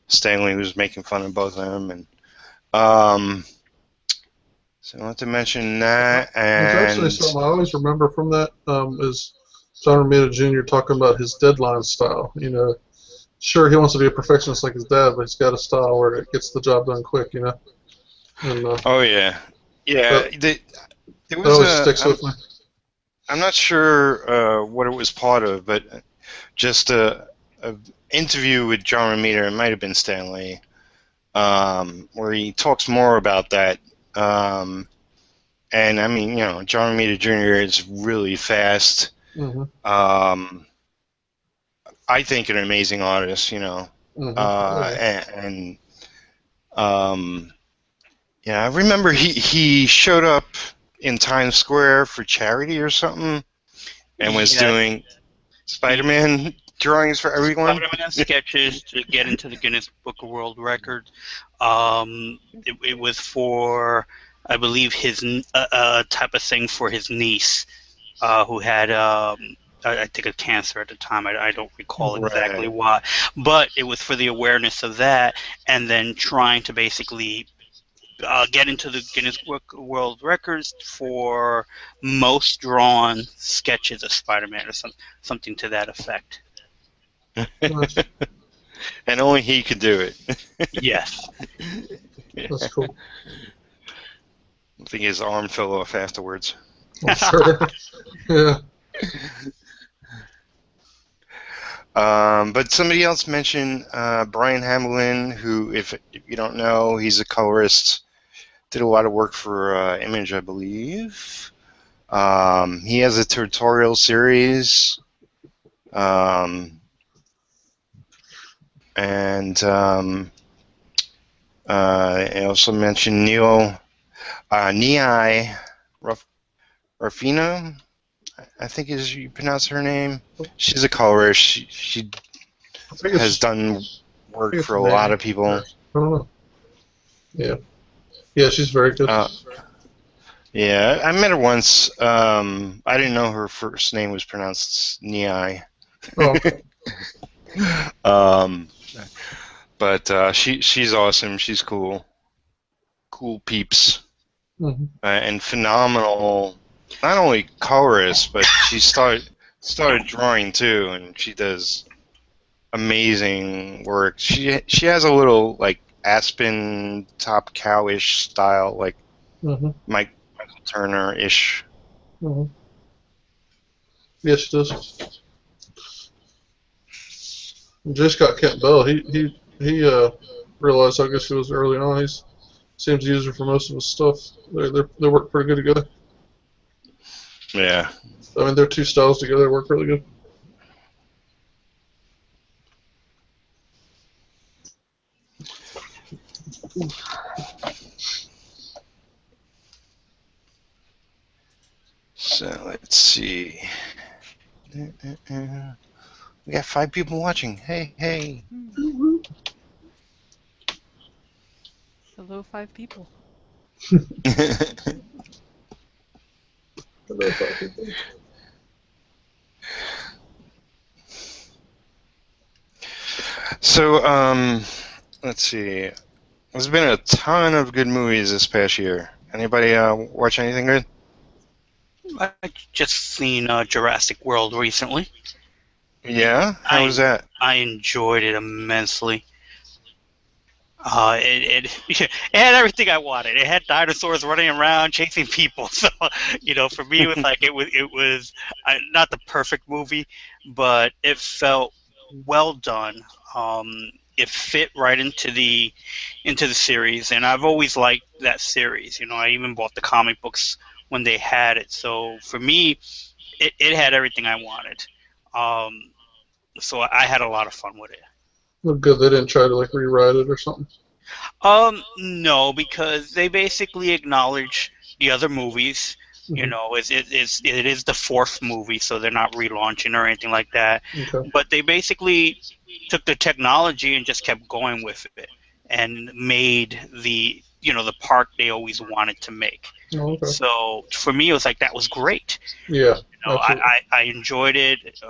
Stan Lee was making fun of both of them. And so I want to mention that. There's actually And something I always remember from that is John Romita Jr. talking about his deadline style. Sure, he wants to be a perfectionist like his dad, but he's got a style where it gets the job done quick. And oh yeah, there that was always sticks with me. I'm not sure what it was part of, but just a interview with John Romita, it might have been Stan Lee, where he talks more about that. And I mean, John Romita Jr. is really fast. Mm-hmm. I think an amazing artist, Mm-hmm. and yeah, I remember he showed up in Times Square for charity or something, and was doing Spider-Man drawings for everyone. Spider-Man sketches to get into the Guinness Book of World Records. It was for, I believe, his type of thing for his niece, who had, I think, a cancer at the time. I don't recall exactly why, but it was for the awareness of that, and then trying to basically get into the Guinness Book of World Records for most drawn sketches of Spider-Man, or something to that effect. And only he could do it. Yes. That's cool. I think his arm fell off afterwards. I'm sure. Yeah. But somebody else mentioned Brian Hamlin, who, if you don't know, he's a colorist. Did a lot of work for Image, I believe. He has a tutorial series. And I also mentioned Nai Rafino, I think is you pronounce her name. She's a colorist. She has done work for a lot of people. I don't know. Yeah. Yeah, she's very good. Yeah, I met her once. I didn't know her first name was pronounced Nai. Oh. But she's awesome. She's cool. Cool peeps. Mm-hmm. And phenomenal, not only colorist, but she started started drawing too, and she does amazing work. She has a little like Aspen Top Cow-ish style, like Mm-hmm. Michael Turner-ish. Mm-hmm. Yes, she does. Just got Kent Bell. He realized how good she was early on. He seems to use her for most of his stuff. They work pretty good together. Yeah. I mean, their two styles together work really good. So let's see. We got 5 people watching. Hey, hey. Hello, 5 people. Hello, 5 people. So, let's see. There's been a ton of good movies this past year. Anybody watch anything good? I just seen Jurassic World recently. Yeah? How was that? I enjoyed it immensely. It had everything I wanted. It had dinosaurs running around chasing people. So, for me, it was not the perfect movie, but it felt well done. It fit right into the series, and I've always liked that series. I even bought the comic books when they had it. So for me, it had everything I wanted. Um, so I had a lot of fun with it. Well, good they didn't try to like rewrite it or something. No, because they basically acknowledge the other movies. Mhm. It is the fourth movie, so they're not relaunching or anything like that. Okay. But they basically took the technology and just kept going with it and made the park they always wanted to make. Oh, okay. So for me, it was like that was great. Yeah, I, absolutely. I enjoyed it.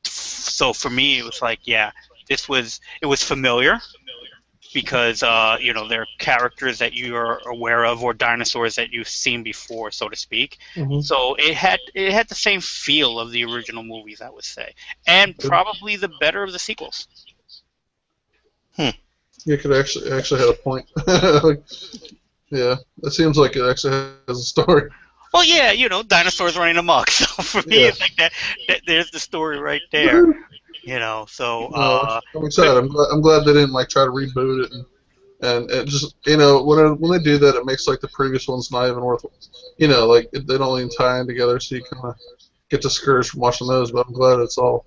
So for me, it was like, yeah, it was familiar because they're characters that you are aware of or dinosaurs that you've seen before, so to speak. Mm-hmm. So it had the same feel of the original movies, I would say, and Good. probably the better of the sequels. You could actually had a point. Like, yeah, it seems like it actually has a story. Well, yeah, dinosaurs running amok. So for me, Yeah. it's like that there's the story right there. So I'm excited. I'm glad they didn't like try to reboot it and it just when they do that, it makes like the previous ones not even worth. Like they don't even tie in together, so you kind of get discouraged from watching those. But I'm glad it's all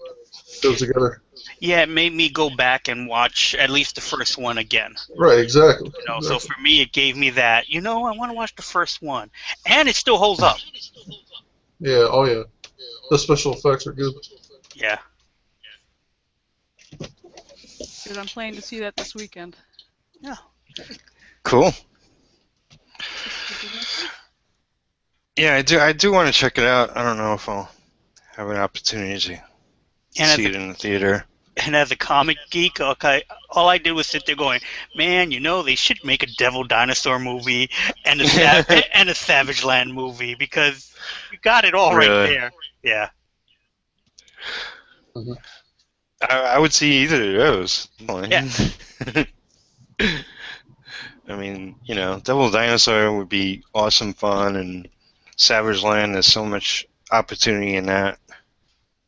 goes together. yeah, it made me go back and watch at least the first one again. Right. Exactly. So Exactly. for me, it gave me that. I want to watch the first one, and it still holds up. Yeah. Oh yeah. The special effects are good. Yeah. Good, I'm planning to see that this weekend. Yeah. Cool. Did you next week? Yeah, I do want to check it out. I don't know if I'll have an opportunity to And see it in the theater. as a comic geek, okay, all I did was sit there going, man, they should make a Devil Dinosaur movie and and a Savage Land movie because you got it all right Really? there. Yeah. Mm-hmm. I would see either of those. Yeah. I mean, Devil Dinosaur would be awesome fun, and Savage Land, there's so much opportunity in that.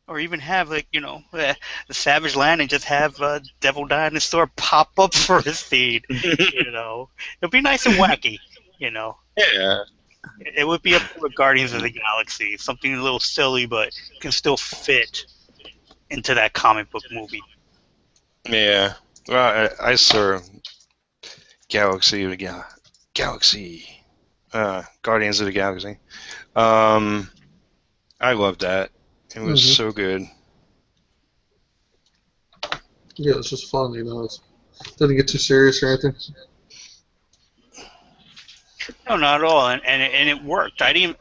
Or even have the Savage Land and just have Devil Dinosaur pop up for a scene. It'd be nice and wacky. Yeah. It would be up with Guardians of the Galaxy, something a little silly but can still fit into that comic book movie. Yeah. Well, I saw Galaxy of the Galaxy. Guardians of the Galaxy. I loved that. It was Mm-hmm. so good. Yeah, it's just fun. It didn't get too serious or anything. No, not at all, and it worked. I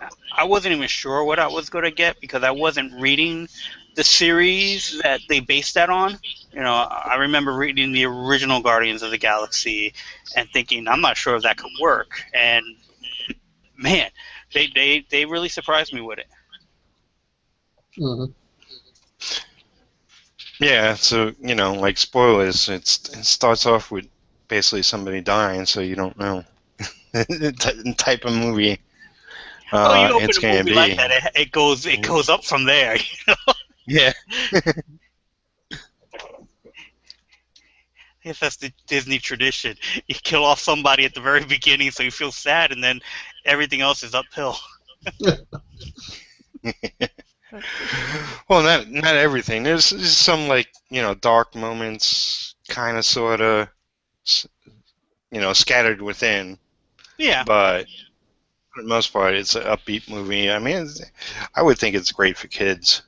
wasn't even sure what I was going to get because I wasn't reading the series that they based that on. I remember reading the original Guardians of the Galaxy and thinking, I'm not sure if that could work. And man, they really surprised me with it. Mm-hmm. Yeah, so, like spoilers, it starts off with basically somebody dying, so you don't know the type of movie Oh, you open it's a going to movie like be. that, it goes up from there. Yeah. Yes, that's the Disney tradition. You kill off somebody at the very beginning, so you feel sad, and then everything else is uphill. That's for sure. Well, not everything. There's some, like, dark moments, kind of, sort of, scattered within, Yeah. but for the most part, it's an upbeat movie. I mean, I would think it's great for kids.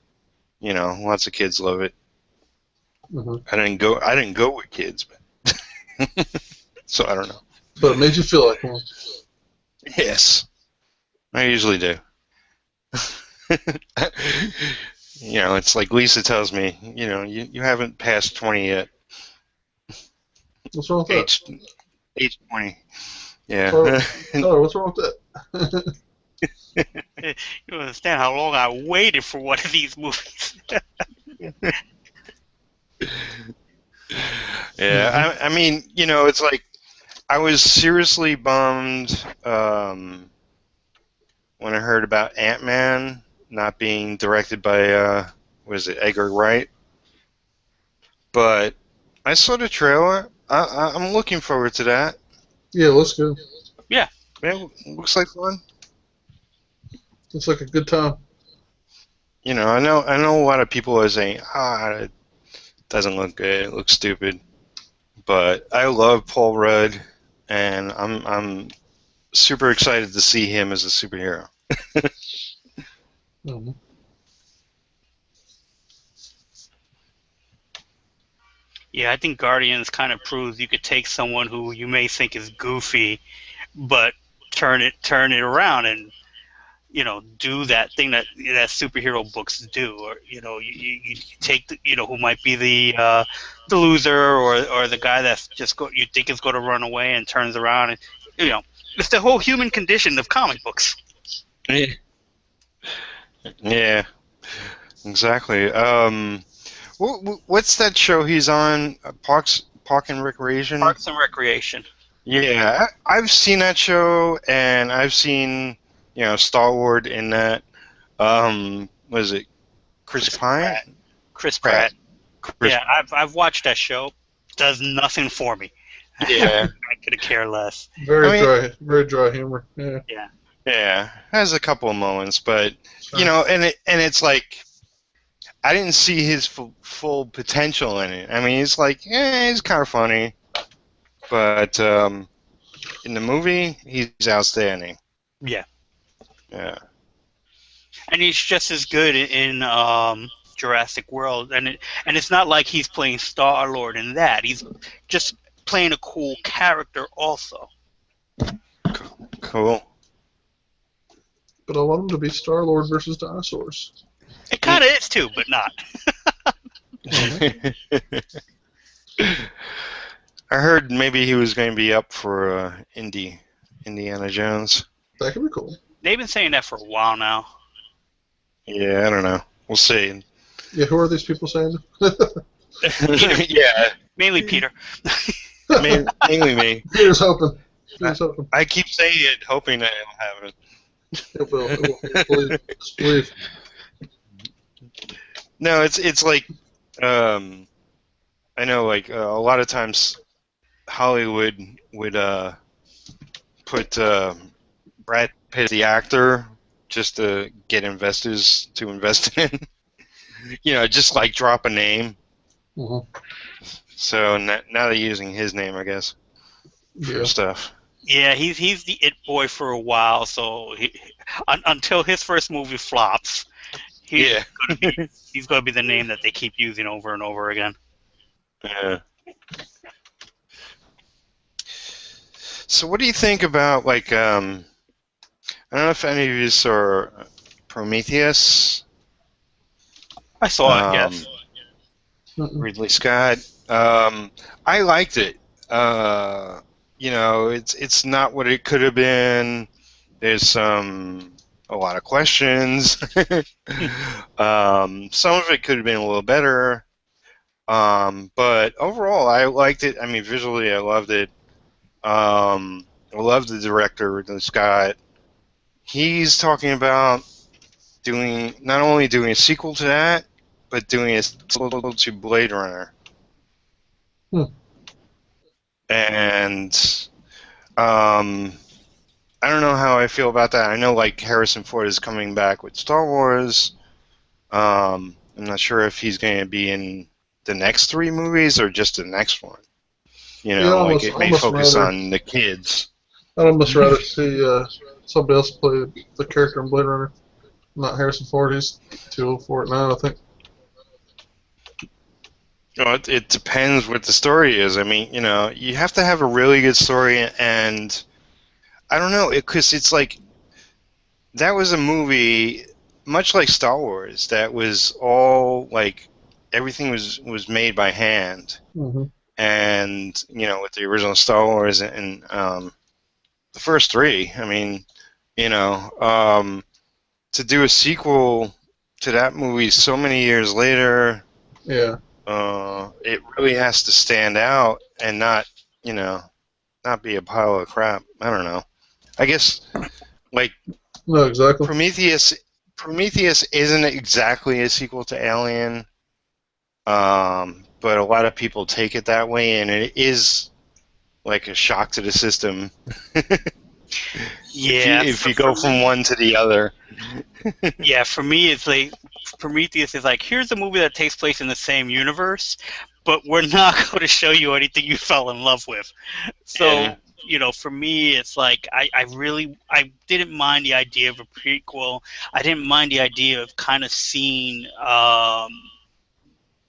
Lots of kids love it. Mm-hmm. I didn't go with kids, but so I don't know. But it made you feel like one. Yes, I usually do. It's like Lisa tells me, you haven't passed 20 yet. What's wrong with that? Age 20. Yeah. Tyler, what's wrong with that? You don't understand how long I waited for one of these movies. Yeah, I mean, it's like I was seriously bummed when I heard about Ant-Man not being directed by, was it Edgar Wright? But I saw the trailer. I'm looking forward to that. Yeah, let's go. Yeah. Yeah, looks like fun. Looks like a good time. I know a lot of people are saying, it doesn't look good, it looks stupid. But I love Paul Rudd, and I'm super excited to see him as a superhero. Mm-hmm. Yeah, I think Guardians kind of proves you could take someone who you may think is goofy, but turn it around and do that thing that superhero books do, or you take who might be the loser, or the guy that's you think is going to run away and turns around, and it's the whole human condition of comic books. Yeah, exactly. What's that show he's on? Park and Recreation? Parks and Recreation. Yeah, I've seen that show, and I've seen, Star-Lord in that. Was it Chris Pine? Chris Pratt. Chris. Yeah, I've watched that show. Does nothing for me. Yeah. I could care less. Very dry humor. Yeah. Yeah, has a couple of moments, but Sure. and it's like I didn't see his full potential in it. I mean, he's like, he's kind of funny, but in the movie, he's outstanding. Yeah. Yeah. And he's just as good in Jurassic World, and it's not like he's playing Star-Lord in that. He's just playing a cool character also. Cool. But I want him to be Star-Lord versus dinosaurs. It kind of is too, but not. I heard maybe he was going to be up for Indiana Jones. That could be cool. They've been saying that for a while now. Yeah, I don't know. We'll see. Yeah, who are these people saying? Yeah. Mainly Peter. Mainly me. Peter's hoping. I keep saying it, hoping that it'll happen. It will. Just believe. No, it's like, I know, like, a lot of times Hollywood would put Brad Pitt, the actor, just to get investors to invest in. Just like drop a name. Mm-hmm. So now they're using his name, I guess, for stuff. Yeah, he's the it boy for a while. So until his first movie flops, he's gonna be the name that they keep using over and over again. Yeah. So what do you think about, like, I don't know if any of you saw Prometheus? I saw it, yes. Ridley Scott. I liked it. It's not what it could have been. There's some a lot of questions. Some of it could have been a little better. But overall, I liked it. I mean, visually, I loved it. I love the director, Ridley Scott. He's talking about not only doing a sequel to that, but doing a sequel to Blade Runner. Hmm. And I don't know how I feel about that. I know like Harrison Ford is coming back with Star Wars. I'm not sure if he's going to be in the next three movies or just the next one. You Yeah, know, like it may focus on the kids. I'd almost rather see somebody else play the character in Blade Runner. Not Harrison Ford. He's too old for it now, I think. It depends what the story is. I mean, you have to have a really good story, and I don't know, because it's like that was a movie, much like Star Wars, that was all like everything was made by hand, Mm-hmm. and with the original Star Wars and the first three, I mean, to do a sequel to that movie so many years later. Yeah. It really has to stand out and not be a pile of crap. I don't know. I guess like No, exactly. Prometheus isn't exactly a sequel to Alien, but a lot of people take it that way, and it is like a shock to the system. Yeah, if you go from one to the other. Yeah, for me, it's like Prometheus is like, here's a movie that takes place in the same universe, but we're not going to show you anything you fell in love with. So, for me, it's like I didn't mind the idea of a prequel. I didn't mind the idea of kind of seeing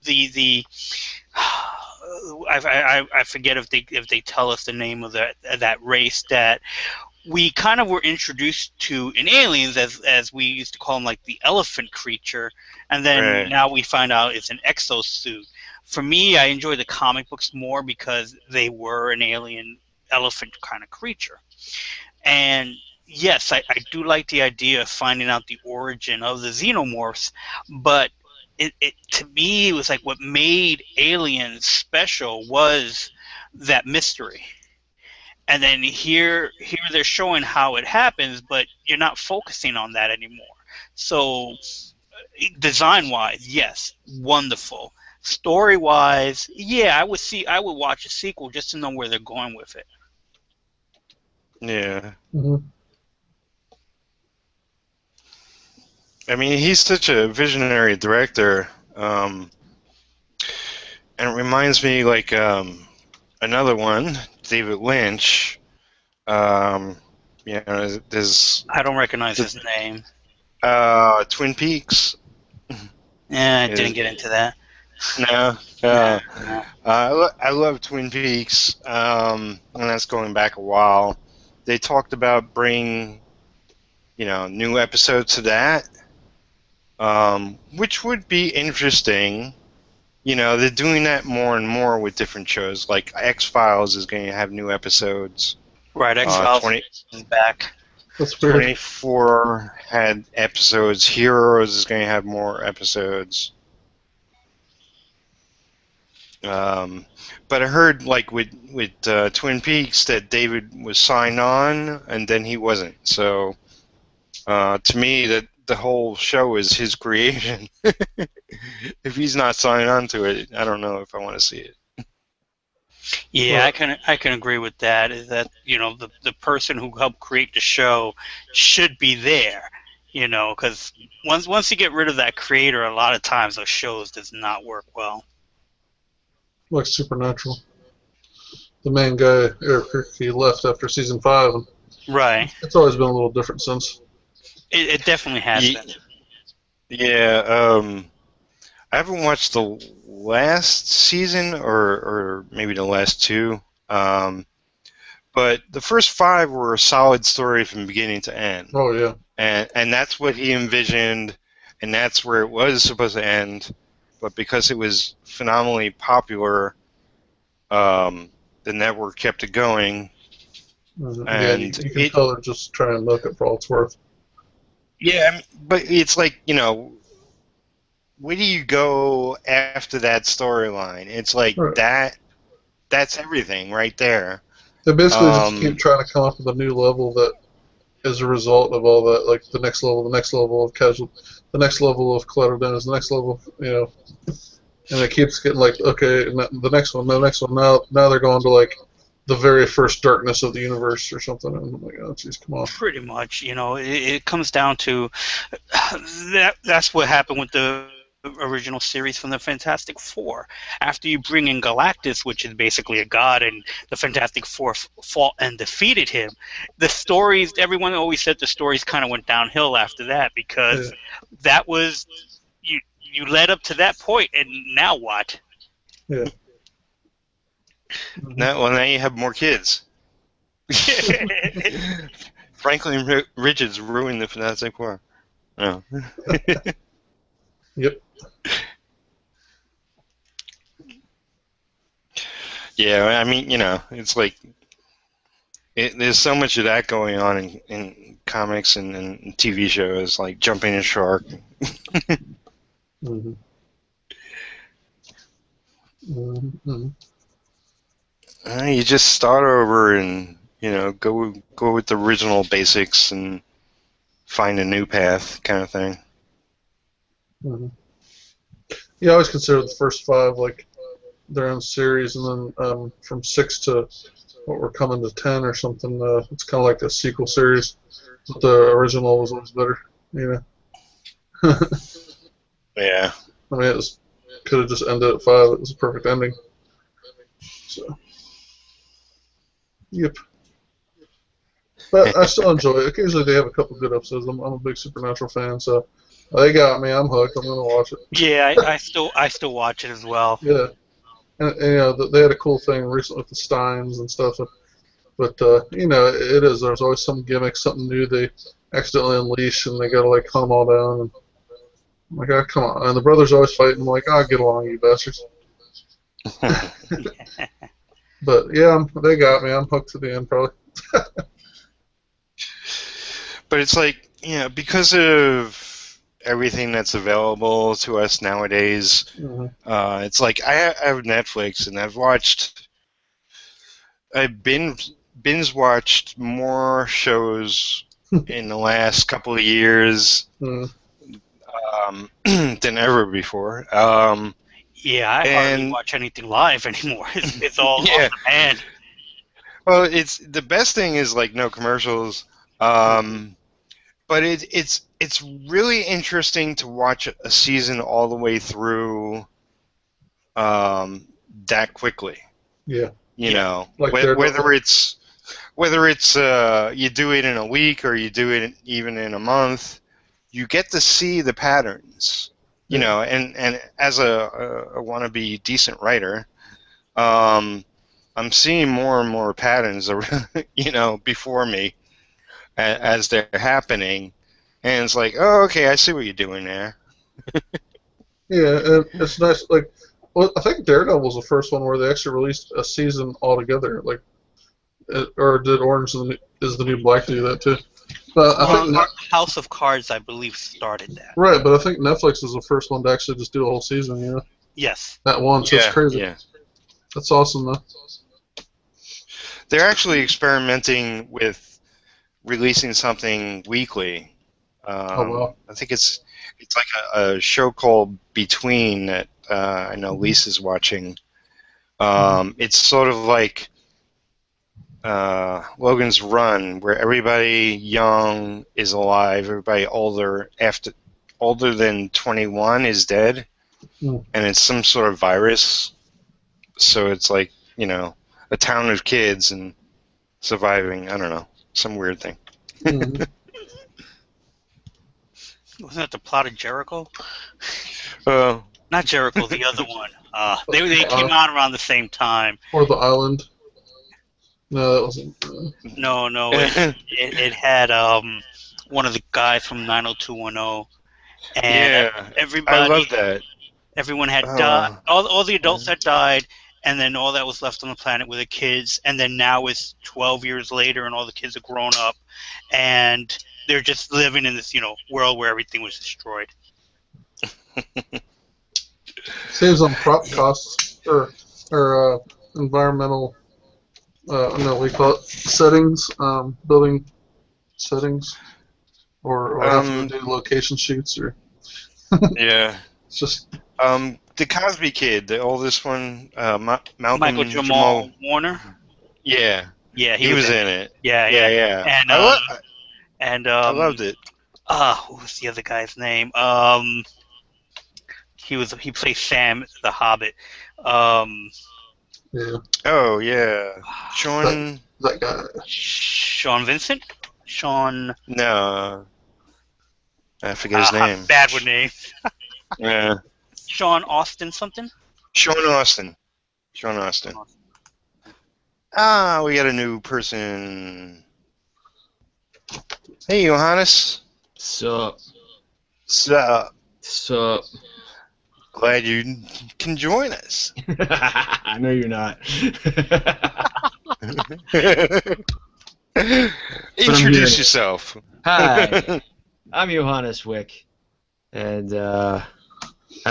the I forget if they tell us the name of that race that we kind of were introduced to in Aliens as we used to call them, like the elephant creature, and then now we find out it's an exosuit. For me, I enjoy the comic books more because they were an alien elephant kind of creature. And yes, I do like the idea of finding out the origin of the xenomorphs, but it to me, it was like what made Aliens special was that mystery. And then here they're showing how it happens, but you're not focusing on that anymore. So design wise, yes, wonderful. Story wise, yeah, I would watch a sequel just to know where they're going with it. Yeah. Mm-hmm. I mean, he's such a visionary director, and it reminds me like another one, David Lynch. There's I don't recognize his name. Twin Peaks. Yeah, I didn't get into that. No. No. I love Twin Peaks, and that's going back a while. They talked about bringing, new episodes to that, which would be interesting. They're doing that more and more with different shows. Like X-Files is going to have new episodes. Right, X-Files is back. That's weird. 24 had episodes. Heroes is going to have more episodes. But I heard, like with Twin Peaks, that David was signed on and then he wasn't. So to me, that the whole show is his creation. If he's not signed on to it, I don't know if I want to see it. Yeah, I can agree with that. Is that the person who helped create the show should be there, because once you get rid of that creator, a lot of times those shows does not work well. Like Supernatural. The main guy, Eric Kripke, left after season 5. And right. It's always been a little different since. It definitely has been. Yeah. I haven't watched the last season or maybe the last two. But the first 5 were a solid story from beginning to end. Oh, yeah. And that's what he envisioned, and that's where it was supposed to end. But because it was phenomenally popular, the network kept it going. Mm-hmm. And you can tell they're just trying to milk it for all it's worth. Yeah, but it's like, where do you go after that storyline? It's like Right. that's everything right there. They basically just keep Um, trying to come up with a new level that is a result of all that, like the next level of casual, the next level of collateral damage, the next level of, and it keeps getting like, okay, and the next one, the next one. Now they're going to like the very first darkness of the universe or something. And I'm like, oh, jeez, come on. Pretty much, it comes down to that's what happened with the original series from the Fantastic Four. After you bring in Galactus, which is basically a god, and the Fantastic Four fought and defeated him, the stories, everyone always said the stories kind of went downhill after that, Yeah, because that was, you led up to that point, and now what? yeah. now you have more kids. Franklin Richards ruined the Fantastic Four. No. Yep. Yeah, I mean, it's like there's so much of that going on in comics and TV shows, like Jumping a Shark. Mm-hmm. Mm-hmm. You just start over and go with the original basics and find a new path, kind of thing. Mm-hmm. Yeah, I always consider the first five like their own series, and then from 6 to what we're coming to 10 or something, it's kind of like a sequel series. But the original was always better, Yeah. I mean, could have just ended at 5. It was a perfect ending. So, yep. But I still enjoy it. Occasionally they have a couple good episodes. I'm a big Supernatural fan, so they got me. I'm hooked. I'm gonna watch it. Yeah, I still watch it as well. Yeah, and they had a cool thing recently with the Steins and stuff. But it is. There's always some gimmick, something new they accidentally unleash, and they gotta like hunt them all down. And I'm like, oh, come on. And the brothers always fighting. I'm like, oh, get along, you bastards. But yeah, they got me. I'm hooked to the end, probably. But it's like, because of everything that's available to us nowadays, Mm-hmm. it's like I have Netflix and I've binge watched more shows in the last couple of years Mm-hmm. than ever before. Yeah, I hardly And watch anything live anymore. It's all yeah, on demand. well, it's the best thing is like no commercials. But it's really interesting to watch a season all the way through that quickly. Yeah. Like Whether it's you do it in a week or you do it even in a month, you get to see the patterns. And as a wannabe decent writer, I'm seeing more and more patterns, before me as they're happening, and it's like, oh, okay, I see what you're doing there. Yeah, and it's nice. Like, well, I think Daredevil was the first one where they actually released a season altogether. Like, or did is the New Black do that too? But I think House of Cards, I believe, started that. right. But I think Netflix is the first one to actually just do a whole season. Yes. At once. It's crazy. Yeah. That's awesome, though. They're actually experimenting with releasing something weekly. Oh wow. I think it's like a show called Between that I know Lisa's watching. It's sort of like Logan's Run, where everybody young is alive, everybody older than 21 is dead, and it's some sort of virus. So it's like a town of kids and surviving. I don't know, some weird thing. Wasn't that the plot of Jericho? Uh, Not Jericho, the other one. They came out around the same time. Or The Island. No, that wasn't. No, it had one of the guys from 90210, and yeah, everybody. I love that. Everyone had died. All the adults had died, and then all that was left on the planet were the kids. And then now it's 12 years later, and all the kids are grown up, and they're just living in this, world where everything was destroyed. Saves on prop costs or environmental. No, we call it settings, building settings, or having to do location shoots, or Yeah. it's just The Cosby Kid, the oldest one, Malcolm Michael Jamal Warner. Yeah. Yeah, He was in it. Yeah. Yeah. And I loved it. What was the other guy's name? He played Sam the Hobbit. yeah. Oh yeah, Sean. That guy. Sean Vincent. No, I forget his name. I'm bad with names. Yeah, Sean Austin something. Sean Austin. We got a new person. Hey, Johannes. Sup. Sup. Glad you can join us. I know you're not. Introduce yourself. Hi, I'm Johannes Wick, and I'm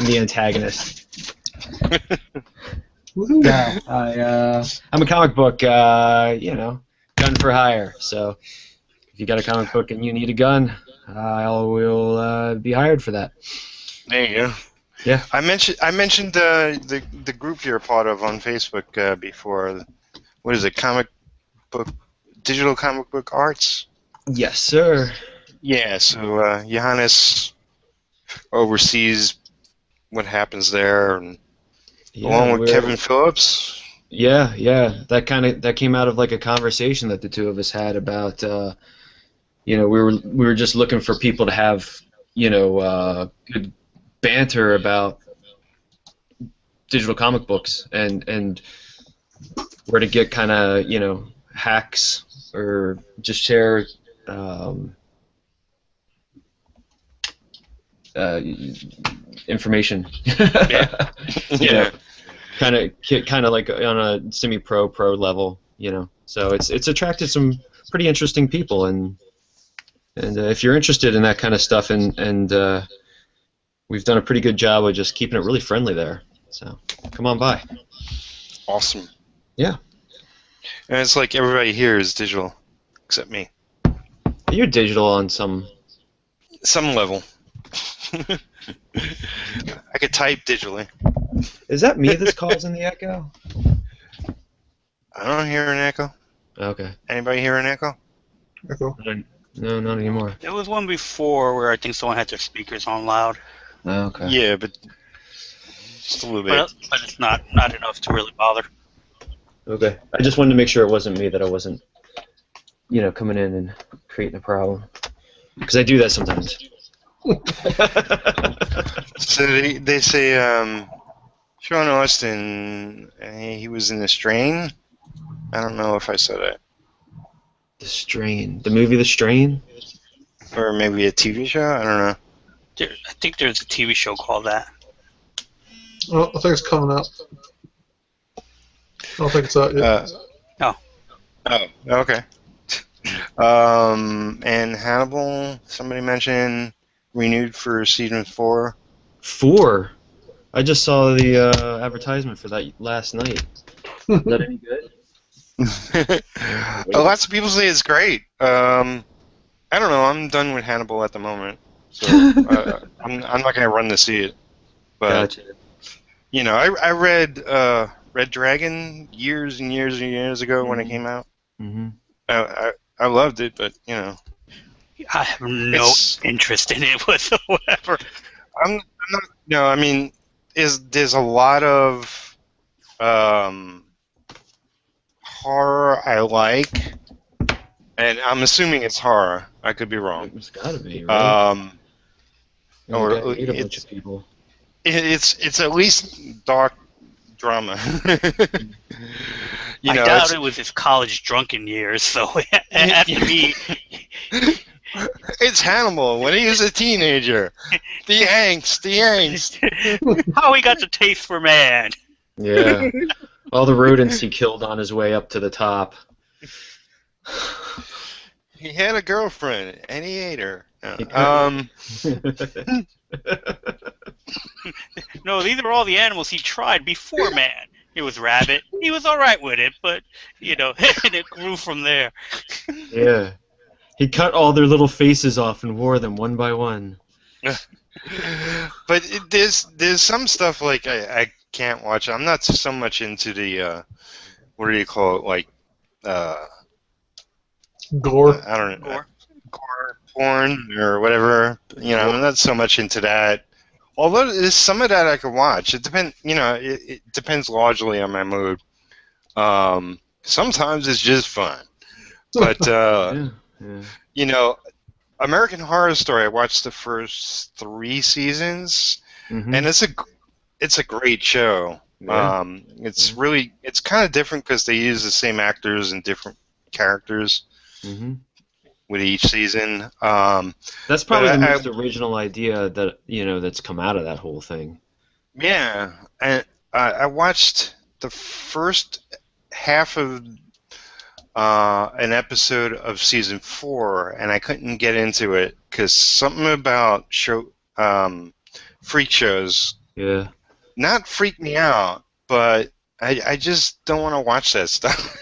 the antagonist. No, I'm a comic book, gun for hire. So if you got a comic book and you need a gun, I will be hired for that. There you go. Yeah. I mentioned the group you're a part of on Facebook before. What is it? Digital comic book arts. Yes, sir. Yeah. So Johannes oversees what happens there, and along with Kevin Phillips. Yeah. That came out of like a conversation that the two of us had about, we were just looking for people to have, good banter about digital comic books and where to get kind of, hacks or just share information. Yeah. Kind of like on a semi-pro level, So it's attracted some pretty interesting people, and if you're interested in that kind of stuff, and we've done a pretty good job of just keeping it really friendly there. So come on by. Awesome. Yeah. And it's like everybody here is digital, except me. You're digital on some level. I could type digitally. Is that me that's causing the echo? I don't hear an echo. Okay. Anybody hear an echo? Echo. No, not anymore. There was one before where I think someone had their speakers on loud. Okay. Yeah, but just a little bit. But it's not enough to really bother. Okay. I just wanted to make sure it wasn't me, that I wasn't, coming in and creating a problem. Because I do that sometimes. So they say Sean Austin, he was in The Strain. I don't know if I said it. The Strain. The movie The Strain? Or maybe a TV show? I don't know. I think there's a TV show called that. Well, I think it's coming out. I don't think it's out yet. Oh, okay. And Hannibal, somebody mentioned, renewed for season 4. 4? I just saw the advertisement for that last night. Is that any good? Lots of people say it's great. I don't know. I'm done with Hannibal at the moment, so I'm not gonna run to see it. But Gotcha. I read Red Dragon years and years and years ago when it came out. Mm-hmm. I loved it, but I have no interest in it whatsoever. I'm not. No, I mean, there's a lot of horror I like, and I'm assuming it's horror. I could be wrong. It's gotta be, right? Or a bunch of people. It's at least dark drama. I doubt it was his college drunken years, so it had to be. It's Hannibal when he was a teenager. The angst. How he got the taste for man. Yeah. All the rodents he killed on his way up to the top. He had a girlfriend, and he ate her. No, these are all the animals he tried before man. It was rabbit. He was all right with it, but and it grew from there. Yeah. He cut all their little faces off and wore them one by one. But there's some stuff like I can't watch. I'm not so much into the what do you call it, like Gore. I don't know, Gore. gore porn or whatever. I'm not so much into that. Although there's some of that I could watch. It depends. It depends largely on my mood. Sometimes it's just fun, but Yeah. American Horror Story. I watched the first 3 seasons, Mhm. and it's a great show. Yeah. It's kind of different because they use the same actors and different characters Mhm. with each season. That's probably But the I- most original idea that that's come out of that whole thing. Yeah, and I watched the first half of an episode of season 4, and I couldn't get into it because something about freak shows Yeah. not freak me out, but I just don't want to watch that stuff.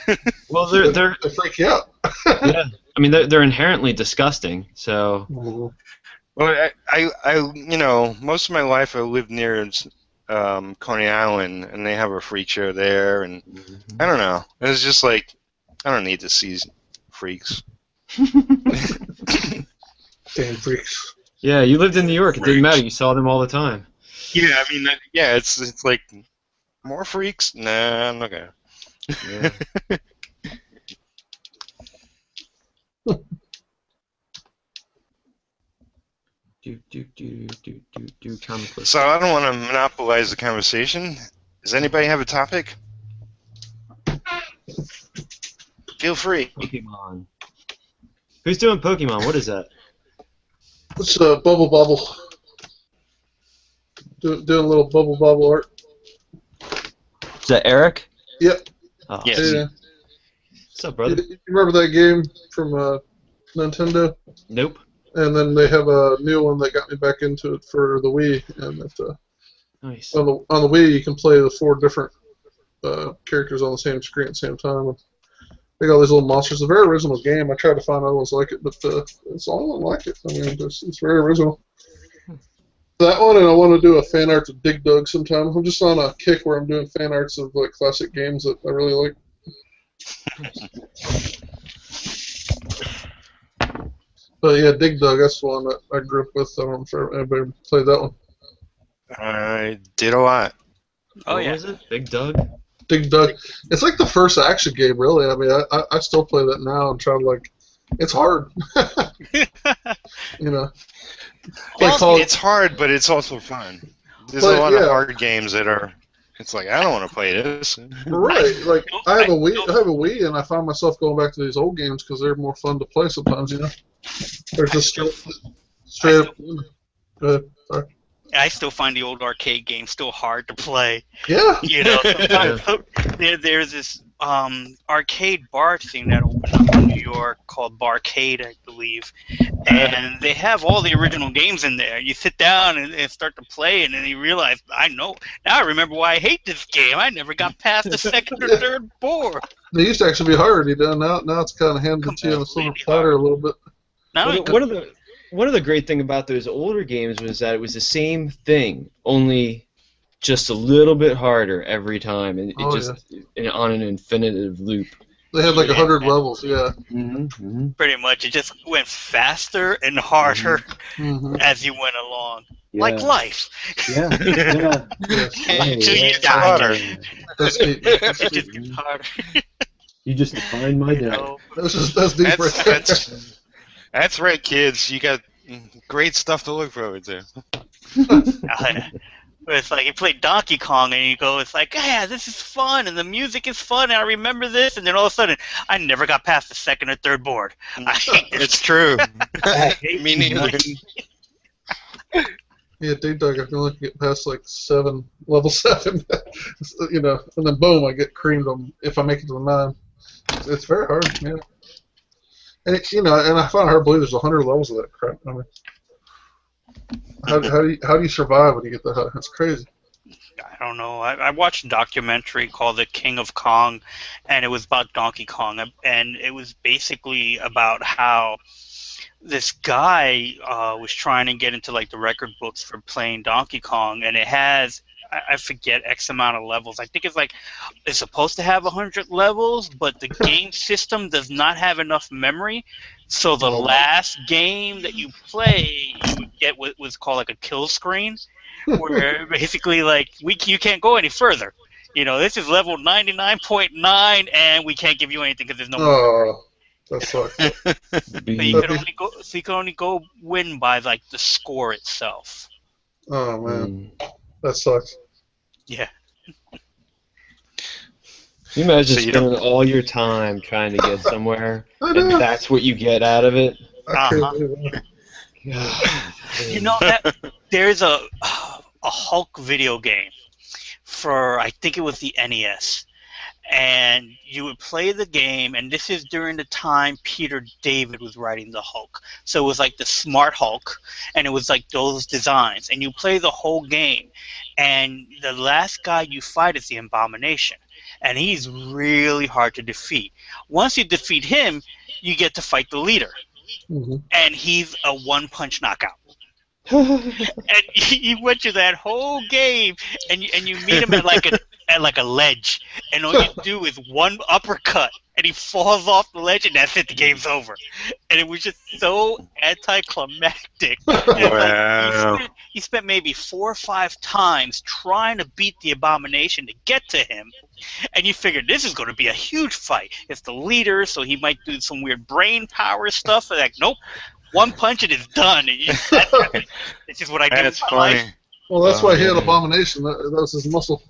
Well, they're They freak you out. yeah. I mean, they're inherently disgusting. So Well, I most of my life I lived near Coney Island, and they have a freak show there, and I don't know. It was just like I don't need to see freaks. Damn freaks. yeah, you lived in New York. It didn't matter. You saw them all the time. Yeah, I mean, it's like more freaks. Nah, I'm not gonna. Yeah. do comic book. So I don't want to monopolize the conversation. Does anybody have a topic? Feel free. Pokemon. Who's doing Pokemon? What is that? It's Bubble Bobble. Doing a little Bubble Bobble art. Is that Eric? Yep. Oh, Yes. Yeah. What's up, brother? You remember that game from Nintendo? Nope. And then they have a new one that got me back into it for the Wii. And Nice. on the Wii, you can play the 4 different characters on the same screen at the same time. They got all these little monsters. It's a very original game. I tried to find other ones like it, but it's all one like it. I mean, it's very original. That one, and I want to do a fan art of Dig Dug sometime. I'm just on a kick where I'm doing fan arts of like classic games that I really like. But yeah, Dig Dug, that's the one that I grew up with. I don't know if anybody played that one. I did a lot. Oh What yeah. was it? Big Doug? Dig Dug. It's like the first action game, really. I mean, I still play that now and try to like. It's hard. You know. Like It's hard, but it's also fun. There's But, a lot of yeah. hard games that are. It's like I don't want to play this. Right, like I have a Wii, and I find myself going back to these old games because they're more fun to play sometimes. You know, they're just straight up. Go ahead. Sorry. I still find the old arcade games still hard to play. Yeah. Sometimes there's this arcade bar thing that opened up in New York called Barcade, I believe, and they have all the original games in there. You sit down and start to play, and then you realize, now I remember why I hate this game. I never got past the second or third board. They used to actually be hard. You know, now it's kind of handed to you on a silver platter a little bit. One of the great thing about those older games was that it was the same thing, only just a little bit harder every time, and on an infinitive loop. They had like 100 levels. Yeah. Pretty much, it just went faster and harder Mm-hmm. as you went along, Yeah. like life. Yeah. Until you die, Harder. That's deep. it just gets harder. You just defined my day. That's deep right there. That's right, kids. You got great stuff to look forward to. It's like you play Donkey Kong and you go, it's like, yeah, this is fun and the music is fun and I remember this, and then all of a sudden, I never got past the second or third board. I hate this. It's true. Me neither. Yeah, Dig Dug, I can only get past like level 7, you know, and then boom, I get creamed on if I make it to the 9. It's very hard, yeah. And and I found hard to believe there's 100 levels of that crap. I mean, how do you survive when you get that high? That's crazy. I don't know. I watched a documentary called The King of Kong, and it was about Donkey Kong, and it was basically about how this guy was trying to get into like the record books for playing Donkey Kong, and it has I forget X amount of levels. I think it's supposed to have 100 levels, but the game system does not have enough memory. So the last game that you play, you would get what was called like a kill screen, where basically like you can't go any further. This is level 99.9, and we can't give you anything because there's no more memory. Oh, that sucks. So you can only go win by like the score itself. Oh man, that sucks. Yeah. Can you imagine spending all your time trying to get somewhere, and that's what you get out of it? You know that there's a Hulk video game for, I think it was the NES. And you would play the game, and this is during the time Peter David was writing the Hulk. So it was like the Smart Hulk, and it was like those designs. And you play the whole game, and the last guy you fight is the Abomination. And he's really hard to defeat. Once you defeat him, you get to fight the leader. Mm-hmm. And he's a one-punch knockout. And you went through that whole game, and you meet him at like a ledge, and all you do is one uppercut, and he falls off the ledge, and that's it. The game's over. And it was just so anticlimactic. Wow. Like, he spent maybe 4 or 5 times trying to beat the Abomination to get to him, and you figured this is going to be a huge fight. It's the leader, so he might do some weird brain power stuff. And like, nope. One punch and it's done. And it's just what I do. That's funny. Well, that's why he had Abomination. That was his muscle.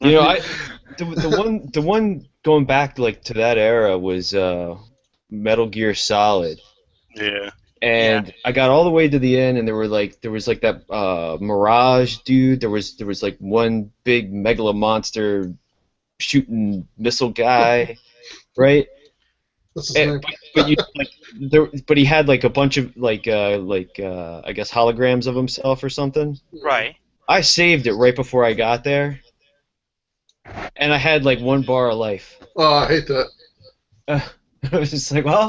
The one going back to that era was Metal Gear Solid. Yeah. And I got all the way to the end, and there was that Mirage dude. There was like one big megala monster shooting missile guy, right? That's his name. But he had like a bunch of I guess holograms of himself or something. Right. I saved it right before I got there, and I had like 1 bar of life. Oh, I hate that. I was just like, well,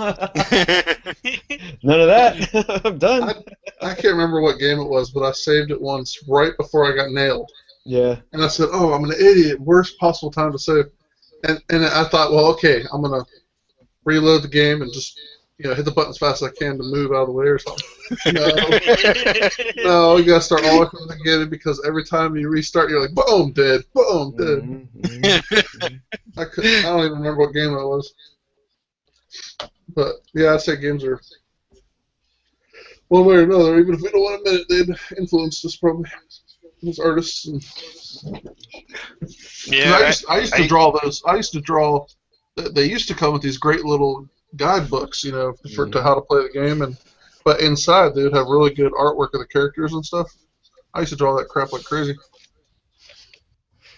none of that. I'm done. I can't remember what game it was, but I saved it once right before I got nailed. Yeah. And I said, "Oh, I'm an idiot. Worst possible time to save." And I thought, well, okay, I'm gonna reload the game and just hit the button as fast as I can to move out of the way or something. No, you gotta start all the way from the beginning because every time you restart, you're like, boom, dead, boom, dead. Mm-hmm. I don't even remember what game that was. But yeah, I'd say games are one way or another. Even if we don't want to admit it, they'd influence us probably as artists. And Yeah. I used to draw those. I used to draw. They used to come with these great little guidebooks, to how to play the game, but inside they would have really good artwork of the characters and stuff. I used to draw that crap like crazy.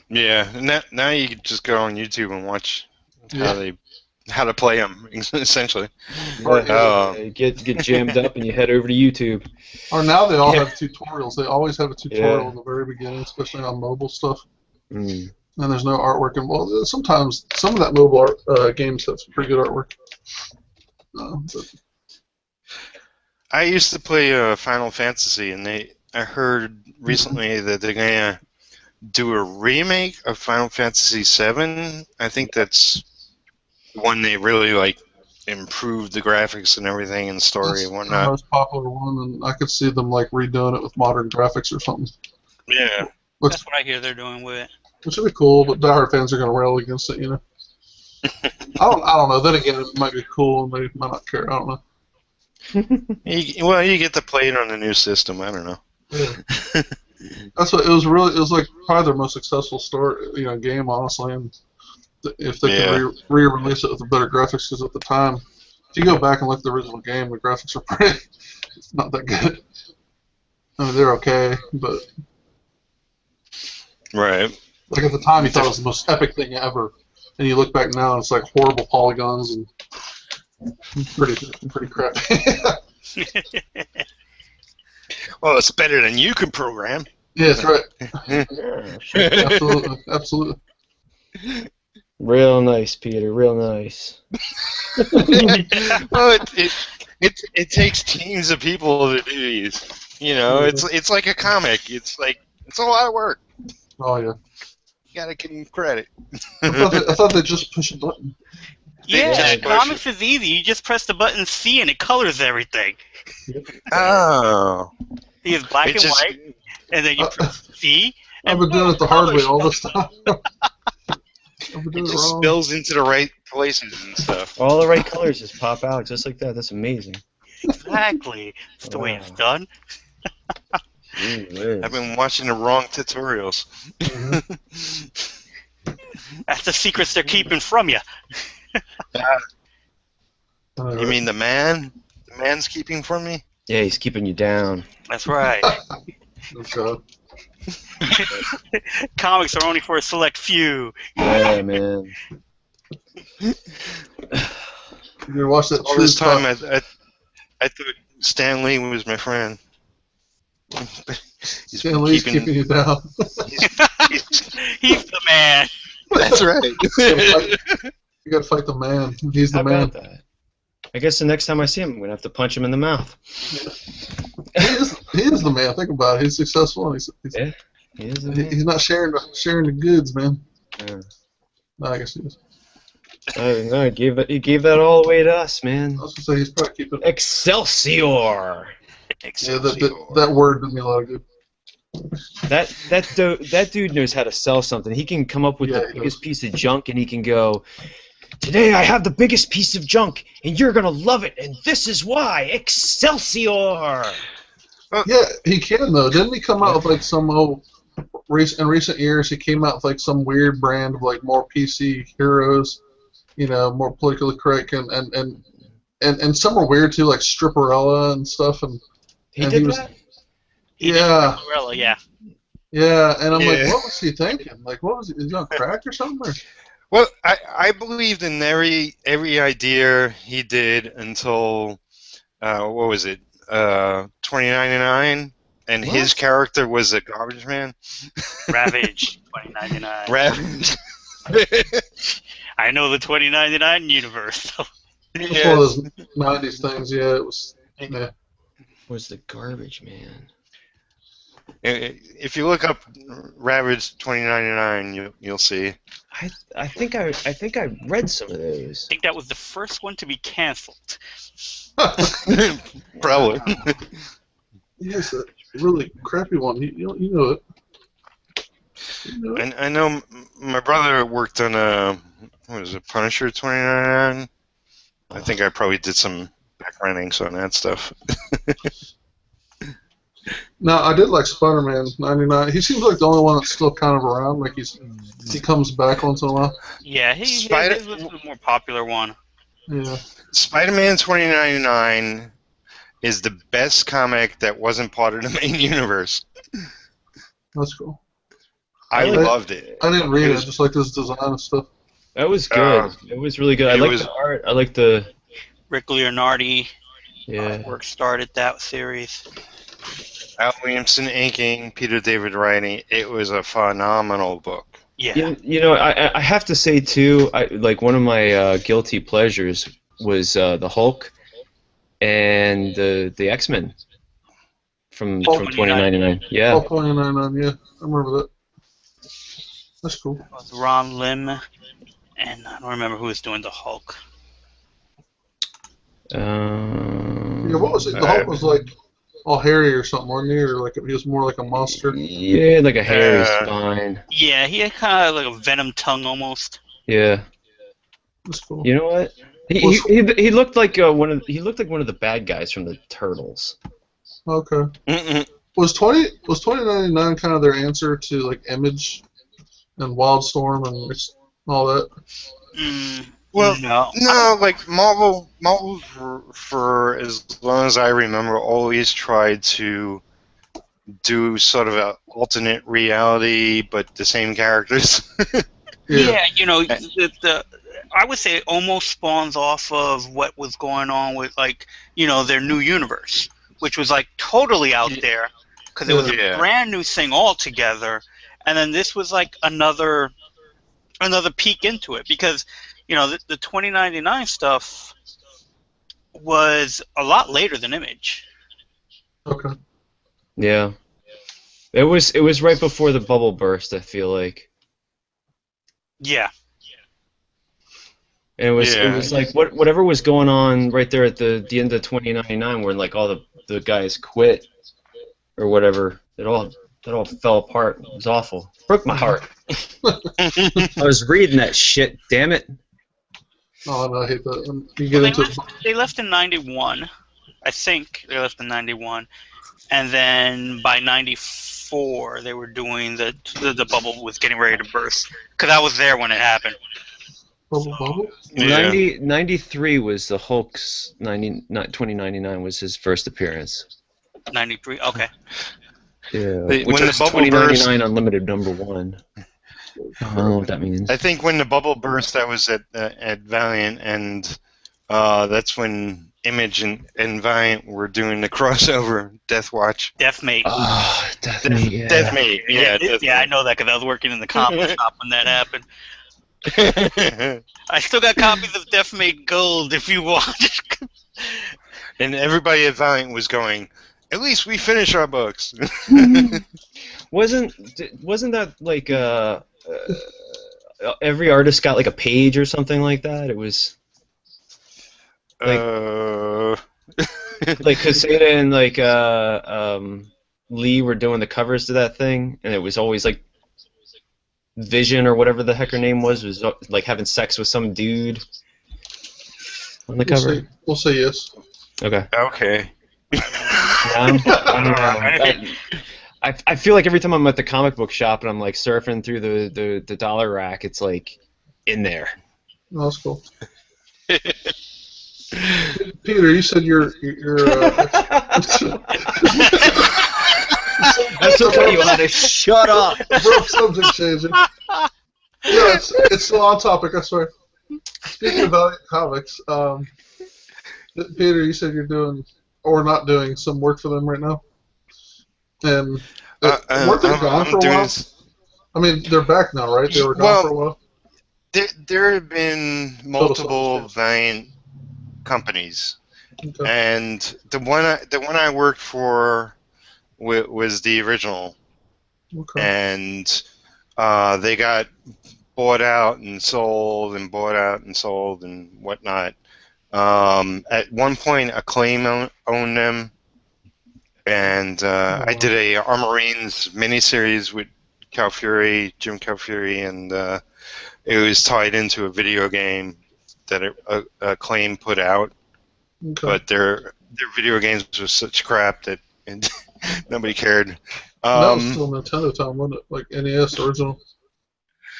Yeah. Now you can just go on YouTube and watch how to play them, essentially. You get jammed up and you head over to YouTube. Or now they all have tutorials. They always have a tutorial in the very beginning, especially on mobile stuff. Mm. And there's no artwork involved. Sometimes some of that mobile art games have some pretty good artwork. I used to play Final Fantasy, and I heard recently that they're gonna do a remake of Final Fantasy VII. I think that's when they really improved the graphics and everything and story and whatnot. The most popular one, and I could see them redoing it with modern graphics or something. Yeah. That's what I hear they're doing with it. Which would be cool, but diehard fans are going to rail against it, I don't know. Then again, it might be cool, and they might not care. I don't know. You get to play it on the new system. I don't know. Yeah. That's what it was. Really, it was probably their most successful game, honestly. And if they could re-release it with the better graphics, because at the time, if you go back and look at the original game, the graphics are pretty not that good. I mean, they're okay, but right. At the time, you thought it was the most epic thing ever, and you look back now, and it's horrible polygons and Pretty crappy. Well, it's better than you can program. Yeah, that's right. Yeah, sure. Absolutely. Real nice, Peter. Real nice. Well, it takes teams of people to do these. You know, it's like a comic. It's a lot of work. Oh yeah. You gotta give them credit. I thought they just push a button. Yeah, just push comics is easy. You just press the button C and it colors everything. Oh. He is black It and just- white, and then you press C. I've And been doing it the hard way all this time. I've been It doing it just wrong. spills into the right places and stuff. All the right colors just pop out just like that. That's amazing. Exactly. That's the way it's done. Gee whiz. I've been watching the wrong tutorials. That's the secrets they're keeping from you. You mean the man? The man's keeping from me? Yeah, he's keeping you down. That's right. Okay. Comics are only for a select few. Yeah, man. You ever watch that? All this time, I thought Stan Lee was my friend. He's Stan Lee's keeping you down. He's the man. That's right. You gotta fight the man. He's the How man. about that? I guess the next time I see him, I'm gonna have to punch him in the mouth. He is the man. Think about it. He's successful. And Yeah, he is the man. he's not sharing the goods, man. Yeah. No, I guess he is. No, he gave that all away to us, man. I was gonna say he's probably keeping. Excelsior! Yeah, that word did me a lot of good. That dude knows how to sell something. He can come up with Yeah, the he biggest piece of junk, and he can go, "Today I have the biggest piece of junk, and you're gonna love it, and this is why. Excelsior!" Yeah, he can though. Didn't he come out with like some in recent years? He came out with like some weird brand of like more PC heroes, more politically correct, and some were weird too, like Stripperella and stuff. And He and did he was, that? yeah, Gorilla, yeah. yeah. And I'm like, Yeah. what was he thinking? Like, what was he? Is he on crack or something? Or? Well, I believed in every idea he did until what was it? 2099, and What? his character was a garbage man. Ravage 2099. Ravage. I know the 2099 universe. So. It's one of those '90s things. Yeah, it was. Yeah. Was the garbage man? If you look up Ravage 2099, you'll see. I think I read some of those. I think that was the first one to be canceled. Probably. Yes, a really crappy one. You know it. You know it. And I know my brother worked on what was it, Punisher 2099. I think I probably did some backgroundings on that stuff. No, I did like Spider-Man '99. He seems like the only one that's still kind of around. Like he comes back once in a while. Yeah, his was the more popular one. Yeah. Spider-Man 2099 is the best comic that wasn't part of the main universe. That's cool. I Really? loved it. I didn't read It it. was- Just like this design and stuff. That was good. It was really good. I it like was- the art. I like the Rick Leonardi yeah. artwork started that series. Al Williamson inking, Peter David writing. It was a phenomenal book. Yeah. I have to say too. Like one of my guilty pleasures was the Hulk and the X-Men from Hulk. 2099. Yeah. Oh, 2099. Yeah, I remember that. That's cool. It was Ron Lim, and I don't remember who was doing the Hulk. Yeah, what was it? The Hulk was like all hairy or something, wasn't he? Or like he was more like a monster. Yeah, like a hairy Uh, spine. Yeah, he had kind of like a venom tongue almost. Yeah. That's cool. You know what? He looked like one of the bad guys from the Turtles. Okay. Mm-mm. Was 2099 kind of their answer to like Image and Wildstorm and all that? Well, no. No, like Marvel for as long as I remember, always tried to do sort of an alternate reality, but the same characters. Yeah, you know, I would say it almost spawns off of what was going on with, like, their new universe, which was like totally out there because it was a Yeah. brand new thing altogether. And then this was like another peek into it because, the 2099 stuff was a lot later than Image. Okay. Yeah. It was right before the bubble burst, I feel like. Yeah. And it was like whatever was going on right there at the end of 2099 when like all the guys quit or whatever. It all fell apart. It was awful. Broke my heart. I was reading that shit, damn it. Oh, no, I hate that. You Well, get into they left in 91. I think they left in 91. And then by 94, they were doing the bubble was getting ready to burst. Because I was there when it happened. Bubble? Yeah. 93 was the Hulk's 2099 was his first appearance. 93? Okay. Yeah. When Which the was bubble 2099 Unlimited #1. I don't know what that means. I think when the bubble burst, that was at Valiant, and that's when Image and Valiant were doing the crossover Deathwatch. Deathmate. Oh, Deathmate, yeah. Deathmate, yeah. Yeah, I know that because I was working in the comic shop when that happened. Deathmate. I still got copies of Deathmate Gold if you want. And everybody at Valiant was going, at least we finish our books. Wasn't that like every artist got like a page or something like that? It was like like Caseta and like Lee were doing the covers to that thing, and it was always like Vision or whatever the heck her name was like having sex with some dude on the cover. We'll say yes. Okay. Okay. I don't know. I feel like every time I'm at the comic book shop and I'm like surfing through the dollar rack, it's like in there. Oh, that's cool. Peter, you said you're That's okay, you want to shut up. Rough subject changing. Yeah, it's still on topic, I swear. Speaking of Valiant Comics, Peter, you said you're doing or not doing some work for them right now, and weren't they gone for a while? I mean, they're back now, right? They were gone for a while. There have been multiple Valiant companies, and the one I worked for was the original, and they got bought out and sold and bought out and sold and whatnot. At one point, Acclaim owned them, and I did a Armorines miniseries with Jim Calfury, and it was tied into a video game that Acclaim put out. But their video games were such crap that nobody cared. That was still Nintendo time, wasn't it? Like NES original.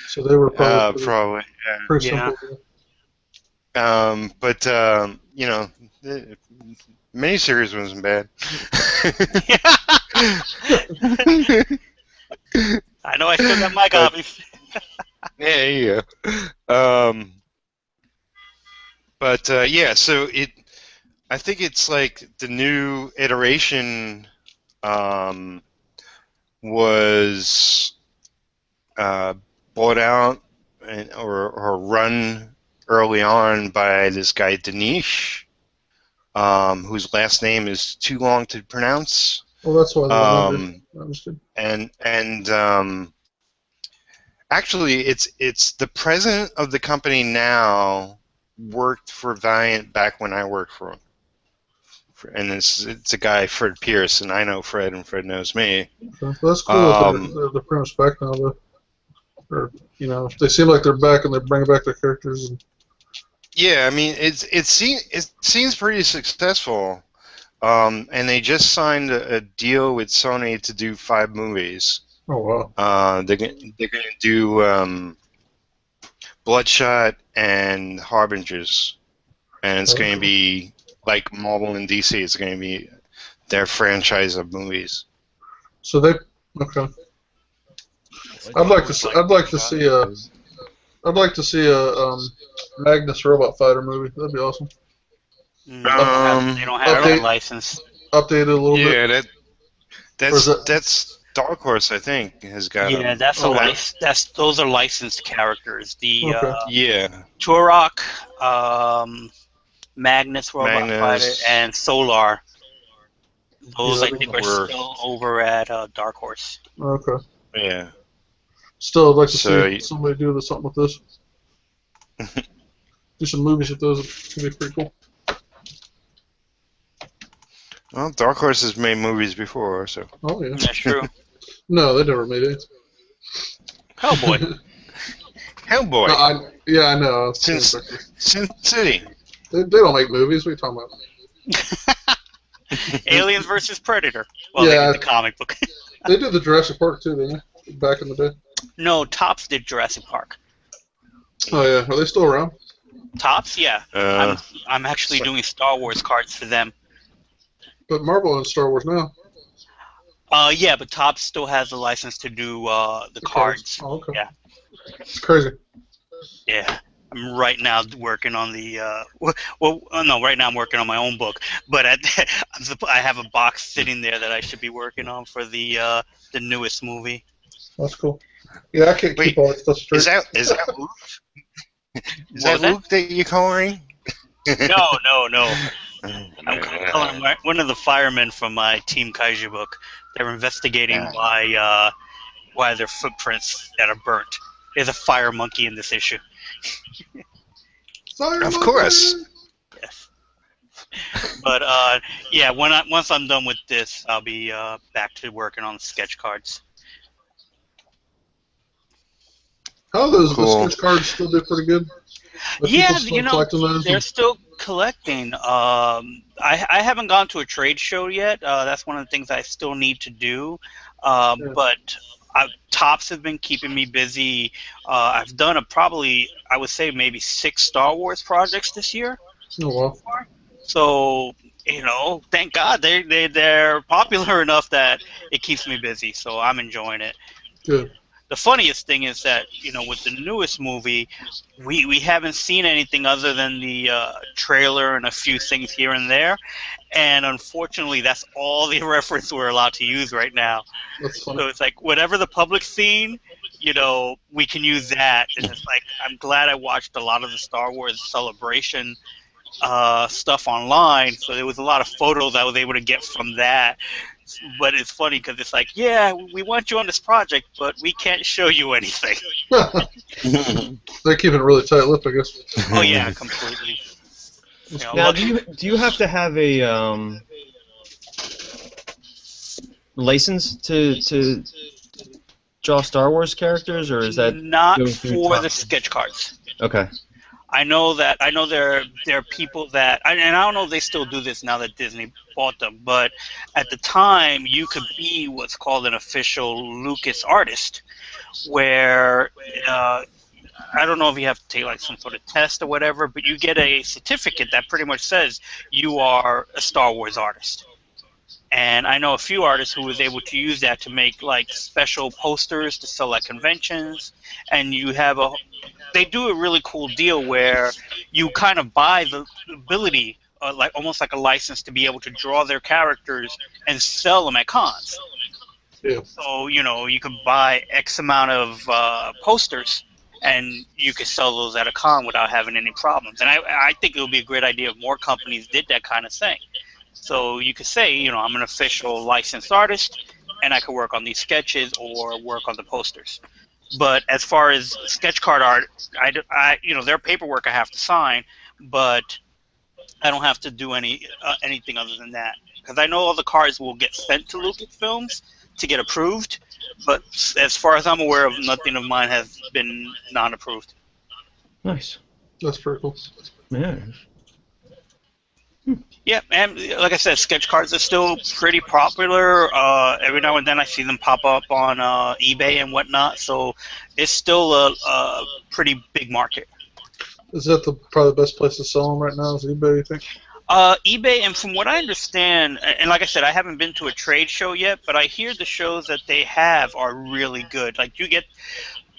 So they were probably pretty simple. But you know, the miniseries wasn't bad. I know I still got my copies. Yeah, you go. But yeah, so I think it's like the new iteration was bought out or run early on by this guy Dinesh, whose last name is too long to pronounce. Well, that's why I understood. And actually, it's the president of the company now worked for Valiant back when I worked for him. And it's a guy, Fred Pierce, and I know Fred, and Fred knows me. Okay. Well, that's cool that they're pretty much back now, though. Or, you know, they seem like they're back and they're bringing back their characters. Yeah, I mean, it seems pretty successful. And they just signed a deal with Sony to do 5 movies. Oh, wow. They're going to do Bloodshot and Harbingers, and it's going to be like Marvel and DC. It's going to be their franchise of movies. So they okay. I'd like to see I'd like to see a Magnus Robot Fighter movie. That'd be awesome. They don't have that Update, license. updated a little bit. Yeah, Or is it? that's Dark Horse, I think, has got Yeah, them. that's a Okay. those are licensed characters. The Okay. Yeah, Turok, Magnus Robot Magnus. Fighter, and Solar. Those Yeah, I think are were- still over at Dark Horse. Okay. yeah. Still, I'd like to So see somebody do something with this. Do some movies with those. Could be pretty cool. Well, Dark Horse has made movies before, so. Oh yeah. That's true. No, they never made it. Hellboy. Hellboy, No, I know. Sin City. They don't make movies. What are you talking about? Aliens versus Predator. Well, Yeah. they did the comic book. They did the Jurassic Park too, didn't they? Back in the day. No, Topps did Jurassic Park. Oh yeah. Are they still around? Topps, yeah. I'm actually doing Star Wars cards for them. But Marvel owns Star Wars now. Yeah, but Topps still has the license to do the cards. Oh, okay. Yeah. It's crazy. Yeah. I'm right now working on the right now I'm working on my own book, but I have a box sitting there that I should be working on for the newest movie. That's cool. Yeah, I can't Wait, keep all that stuff straight. Is that Luke? Is that Luke that you're calling? No. I'm calling one of the firemen from my Team Kaiju book. They're investigating why their footprints that are burnt. There's a fire monkey in this issue. Sorry, Of course. Yes. But yeah, once I'm done with this, I'll be back to working on the sketch cards. How are those Cool. the sketch cards still do pretty good? Are Yeah, people still collecting those? they're still collecting. I haven't gone to a trade show yet. That's one of the things I still need to do. But Topps have been keeping me busy. I've done I would say maybe 6 Star Wars projects this year. Oh, wow. So, thank God they're popular enough that it keeps me busy. So I'm enjoying it. Good. The funniest thing is that, with the newest movie, we haven't seen anything other than the trailer and a few things here and there. And unfortunately, that's all the reference we're allowed to use right now. That's funny. So it's like, whatever the public's seen, we can use that. And it's like, I'm glad I watched a lot of the Star Wars Celebration stuff online. So there was a lot of photos I was able to get from that. But it's funny because it's like, yeah, we want you on this project, but we can't show you anything. They're keeping it really tight-lipped, I guess. Oh yeah, completely. Now, do you have to have a license to draw Star Wars characters, or is that not going through for the Topps? sketch cards? Okay? I know there are people that, and I don't know if they still do this now that Disney bought them, but at the time you could be what's called an official Lucas artist, where I don't know if you have to take like some sort of test or whatever, but you get a certificate that pretty much says you are a Star Wars artist. And I know a few artists who was able to use that to make like special posters to sell at conventions, and they do a really cool deal where you kind of buy the ability, like almost like a license to be able to draw their characters and sell them at cons. Yeah. So you could buy X amount of posters, and you could sell those at a con without having any problems. And I think it would be a great idea if more companies did that kind of thing. So you could say, I'm an official licensed artist, and I could work on these sketches or work on the posters. But as far as sketch card art, their paperwork I have to sign, but I don't have to do anything other than that. Because I know all the cards will get sent to Lucasfilms to get approved, but as far as I'm aware of, nothing of mine has been non-approved. Nice. That's pretty cool. Yeah. Yeah, and like I said, sketch cards are still pretty popular. Every now and then I see them pop up on eBay and whatnot, so it's still a pretty big market. Is that probably the best place to sell them right now? Is eBay, you think? eBay, and from what I understand, and like I said, I haven't been to a trade show yet, but I hear the shows that they have are really good. Like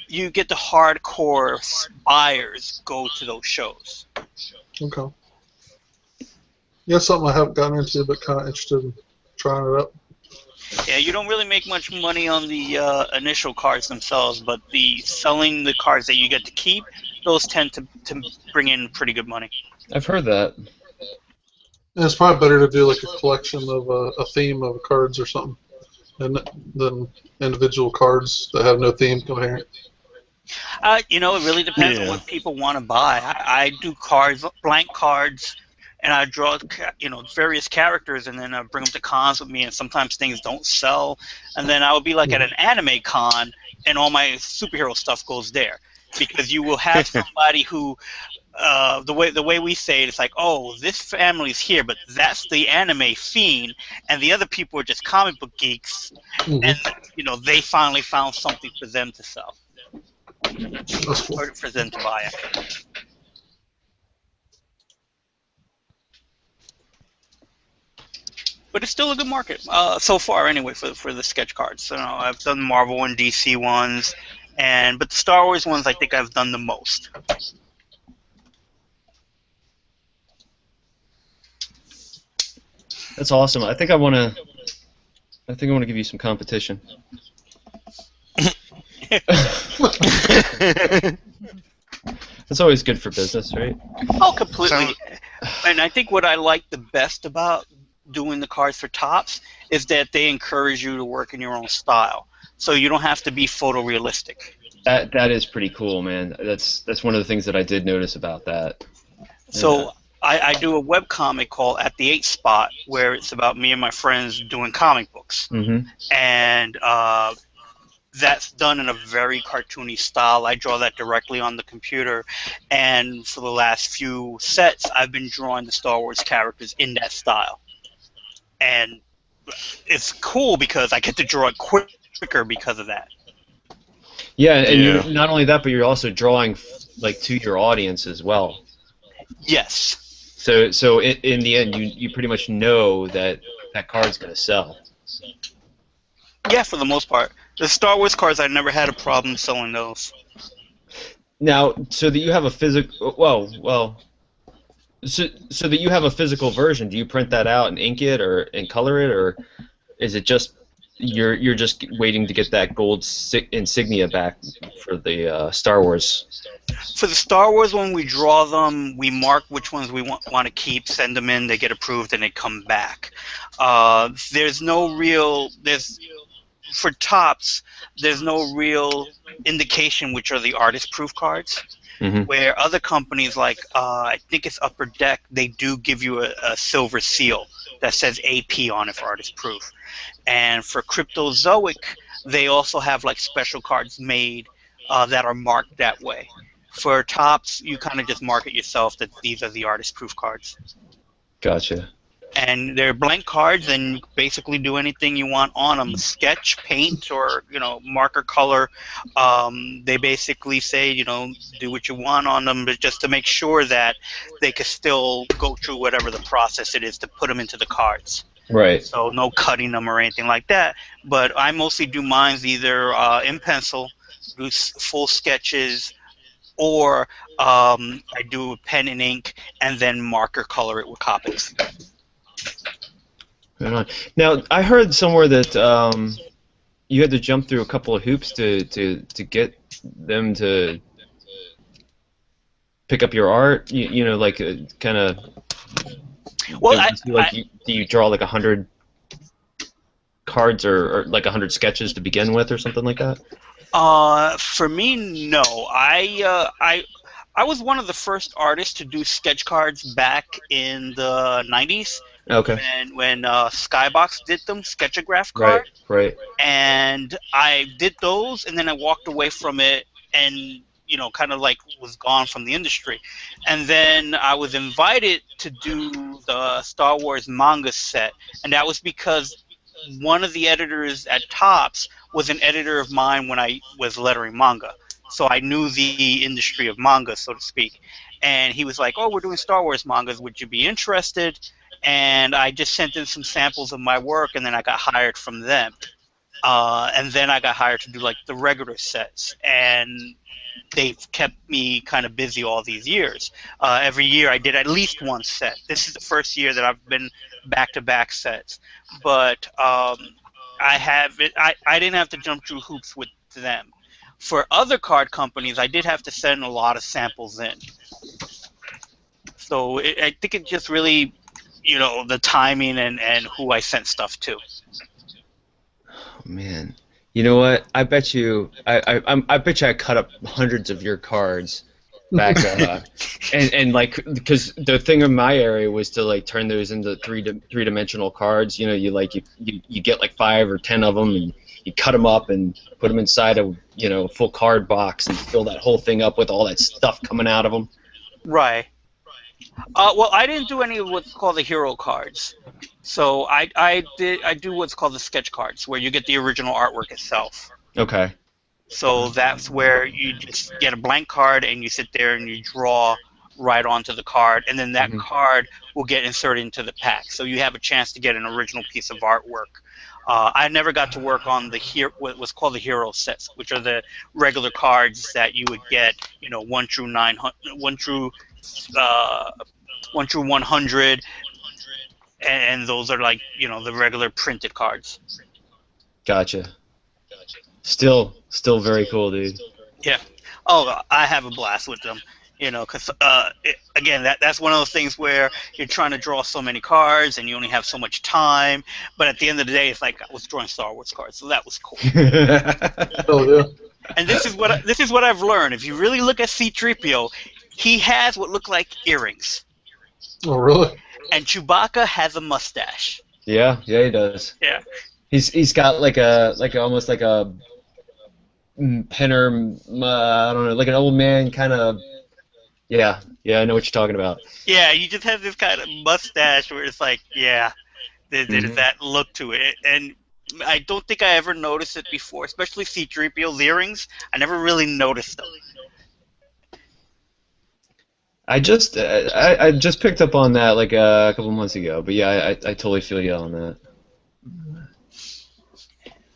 you get the hardcore buyers go to those shows. Okay. Yeah, something I haven't gotten into, but kind of interested in trying it out. Yeah, you don't really make much money on the initial cards themselves, but the selling the cards that you get to keep, those tend to bring in pretty good money. I've heard that. And it's probably better to do like a collection of a theme of cards or something, than individual cards that have no theme coherent. It really depends on what people want to buy. I do cards, blank cards, and I draw, various characters, and then I bring them to cons with me. And sometimes things don't sell, and then I will be like at an anime con, and all my superhero stuff goes there, because you will have somebody who, the way we say it, it's like, oh, this family's here, but that's the anime fiend, and the other people are just comic book geeks, and they finally found something for them to sell. That's cool. Or for them to buy. But it's still a good market so far, anyway, for the sketch cards. So, I've done Marvel and DC ones, but the Star Wars ones, I think I've done the most. That's awesome. I think I want to give you some competition. That's always good for business, right? Oh, completely. And I think what I like the best about doing the cards for Topps is that they encourage you to work in your own style, so you don't have to be photorealistic. That is pretty cool, man. That's one of the things that I did notice about that. So I do a webcomic called At the 8 Spot, where it's about me and my friends doing comic books. Mm-hmm. And that's done in a very cartoony style. I draw that directly on the computer, and for the last few sets, I've been drawing the Star Wars characters in that style. And it's cool because I get to draw it quicker because of that. Yeah, and you're, not only that, but you're also drawing like to your audience as well. Yes. So in the end, you pretty much know that card's gonna sell. Yeah, for the most part. The Star Wars cards, I never had a problem selling those. Now, so that you have a so that you have a physical version, do you print that out and ink it and color it, or is it just you're just waiting to get that gold insignia back for the Star Wars? For the Star Wars, when we draw them, we mark which ones we want to keep, send them in, they get approved, and they come back. For Topps, there's no real indication which are the artist proof cards. Mm-hmm. Where other companies like I think it's Upper Deck, they do give you a silver seal that says AP on it for artist proof. And for Cryptozoic, they also have like special cards made that are marked that way. For Topps, you kind of just mark it yourself that these are the artist proof cards. Gotcha. And they're blank cards, and you basically do anything you want on them. Sketch, paint, or marker color. They basically say do what you want on them, but just to make sure that they can still go through whatever the process it is to put them into the cards. Right. So no cutting them or anything like that. But I mostly do mines either in pencil, do full sketches, or I do pen and ink, and then marker color it with Copics. Right on. Now, I heard somewhere that you had to jump through a couple of hoops to get them to pick up your art. Kind of. Well, do you draw like 100 cards or like 100 sketches to begin with, or something like that? For me, no. I was one of the first artists to do sketch cards back in the 90s. Okay. When Skybox did them, Sketchograph card. Right. And I did those, and then I walked away from it, and kind of like was gone from the industry. And then I was invited to do the Star Wars manga set, and that was because one of the editors at Topps was an editor of mine when I was lettering manga. So I knew the industry of manga, so to speak. And he was like, oh, we're doing Star Wars mangas. Would you be interested? And I just sent in some samples of my work, and then I got hired from them. And then I got hired to do like the regular sets, and they've kept me kind of busy all these years. Every year I did at least one set. This is the first year that I've been back-to-back sets, but I didn't have to jump through hoops with them. For other card companies, I did have to send a lot of samples in. So I think it just really, the timing and who I sent stuff to. Man, you know what? I bet you, I bet you I cut up hundreds of your cards back, and like, because the thing in my area was to like turn those into three-dimensional cards. You know, you get like 5 or 10 of them, and you cut them up and put them inside a full card box and fill that whole thing up with all that stuff coming out of them. Right. Well, I didn't do any of what's called the hero cards. So I do what's called the sketch cards, where you get the original artwork itself. Okay. So that's where you just get a blank card and you sit there and you draw right onto the card, and then that card will get inserted into the pack. So you have a chance to get an original piece of artwork. I never got to work on what was called the hero sets, which are the regular cards that you would get, 1 through 900, 1 through 100, and those are like, the regular printed cards. Gotcha. Still very cool, dude. Yeah. Oh, I have a blast with them. Because again, that's one of those things where you're trying to draw so many cards and you only have so much time. But at the end of the day, it's like I was drawing Star Wars cards, so that was cool. Oh yeah. And this is what I've learned. If you really look at C-3PO, he has what look like earrings. Oh really? And Chewbacca has a mustache. Yeah, he does. Yeah. He's got almost like a penner, I don't know, like an old man kind of. Yeah, I know what you're talking about. Yeah, you just have this kind of mustache where it's like, yeah, there's that look to it. And I don't think I ever noticed it before, especially C-3PO's earrings. I never really noticed them. I just picked up on that like a couple months ago, but yeah, I totally feel you on that.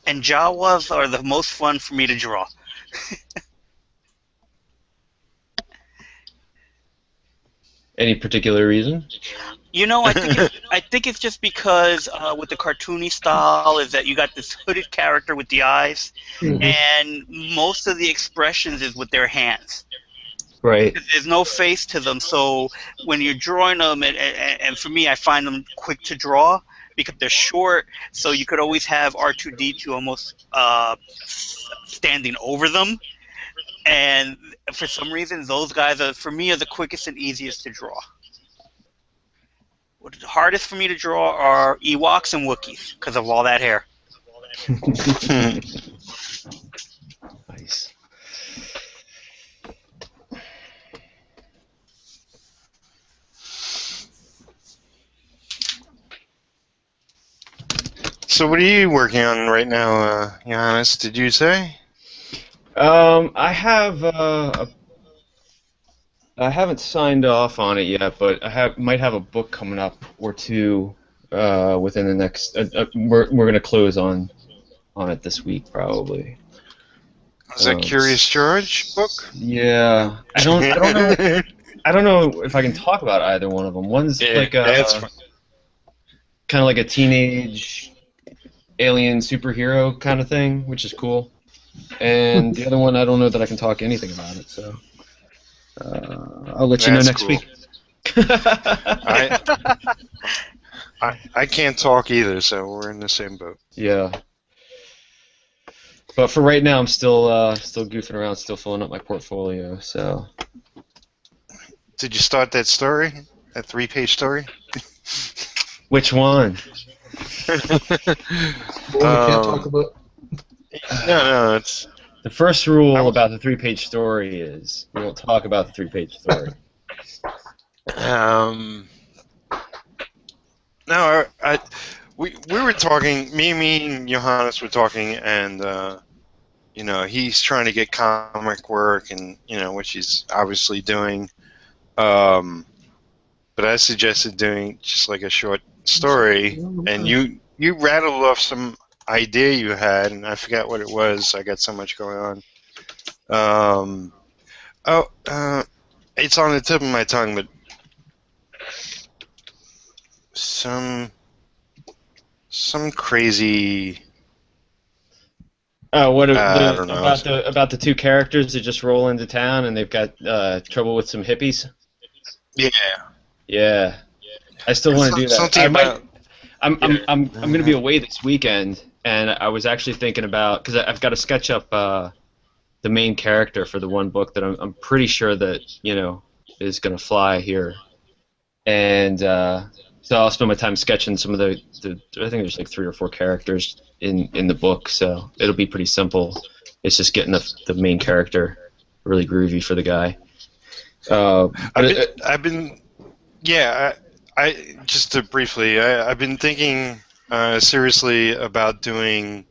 And Jawas are the most fun for me to draw. Any particular reason? I think it's just because with the cartoony style is that you got this hooded character with the eyes, and most of the expressions is with their hands. Right. There's no face to them, so when you're drawing them, and for me, I find them quick to draw because they're short, so you could always have R2-D2 almost standing over them. And for some reason, those guys for me, are the quickest and easiest to draw. What's the hardest for me to draw are Ewoks and Wookiees because of all that hair. Nice. So what are you working on right now, Johannes, did you say? I haven't signed off on it yet, but might have a book coming up or two within the next. We're gonna close on it this week probably. Is that Curious George book? Yeah, I don't know. I don't know if I can talk about either one of them. One's like kind of like a teenage alien superhero kind of thing, which is cool. And the other one, I don't know that I can talk anything about it, so I'll let you know next week. I can't talk either, so we're in the same boat. Yeah. But for right now, I'm still goofing around, still filling up my portfolio. So. Did you start that story? That 3-page story? Which one? The one we can't talk about. No, it's... The first rule about the 3-page story is we don't talk about the 3-page story. No, we were talking, me and Johannes were talking, and, he's trying to get comic work, and, which he's obviously doing. But I suggested doing just like a short story, and you rattled off some idea you had, and I forgot what it was. I got so much going on. Oh, it's on the tip of my tongue, but some crazy. What I don't know. about the two characters that just roll into town and they've got trouble with some hippies? Yeah, Yeah, I still want to do that. something I might. about. I'm going to be away this weekend, and I was actually thinking about because I've got to sketch up the main character for the one book that I'm pretty sure that is going to fly here, and so I'll spend my time sketching some of the I think there's like 3 or 4 characters in the book, so it'll be pretty simple. It's just getting the main character really groovy for the guy. I've been yeah. I just to briefly. I've been thinking seriously about doing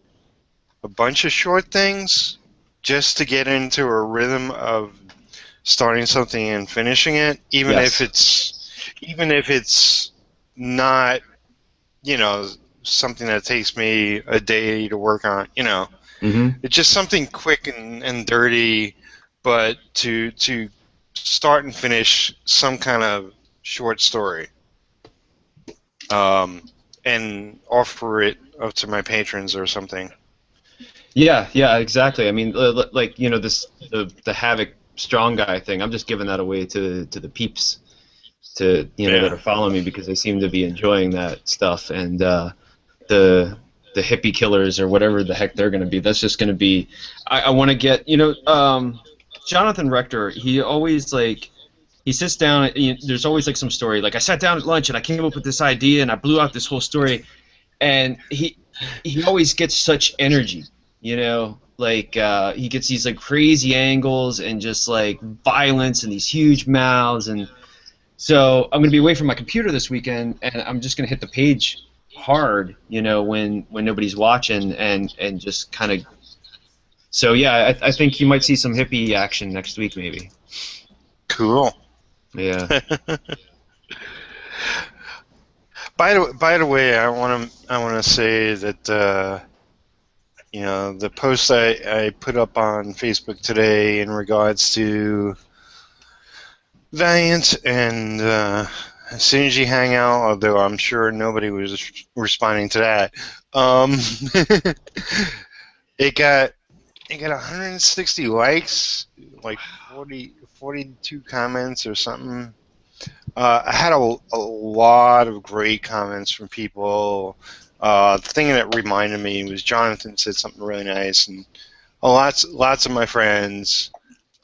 a bunch of short things just to get into a rhythm of starting something and finishing it, even Yes. if it's not, something that takes me a day to work on. It's just something quick and dirty, but to start and finish some kind of short story, and offer it up to my patrons or something. Yeah, exactly. I mean, like this the Havoc strong guy thing. I'm just giving that away to the peeps, that are following me because they seem to be enjoying that stuff. And the hippie killers or whatever the heck they're going to be. That's just going to be. I want to get Jonathan Rector. He always he sits down. There's always some story. Like I sat down at lunch and I came up with this idea and I blew out this whole story, and he always gets such energy. He gets these crazy angles and just violence and these huge mouths. And so I'm going to be away from my computer this weekend, and I'm just going to hit the page hard, when nobody's watching, and just kind of. So yeah, I think you might see some hippie action next week, maybe. Cool. Yeah. By the way, I want to say that the post I put up on Facebook today in regards to Valiant and Synergy Hangout, although I'm sure nobody was responding to that. It got 160 likes, 42 comments or something. I had a lot of great comments from people. The thing that reminded me was Jonathan said something really nice, and lots of my friends.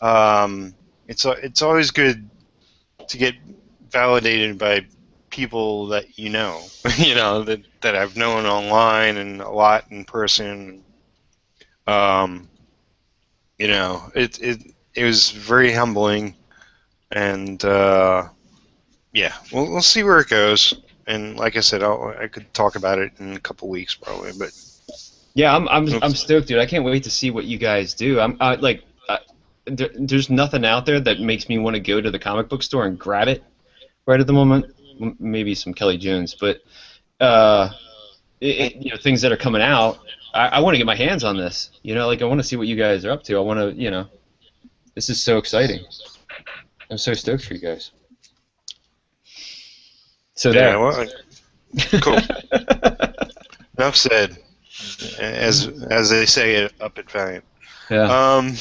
It's always good to get validated by people that that I've known online and a lot in person. It was very humbling, and yeah, we'll see where it goes. And like I said, I could talk about it in a couple weeks probably, but yeah, I'm stoked, dude. I can't wait to see what you guys do. There's nothing out there that makes me want to go to the comic book store and grab it right at the moment. Maybe some Kelly Jones, but things that are coming out. I want to get my hands on this. I want to see what you guys are up to. I want to, this is so exciting. I'm so stoked for you guys. So yeah, there. well, cool. Enough said, as they say up at Valiant. Yeah.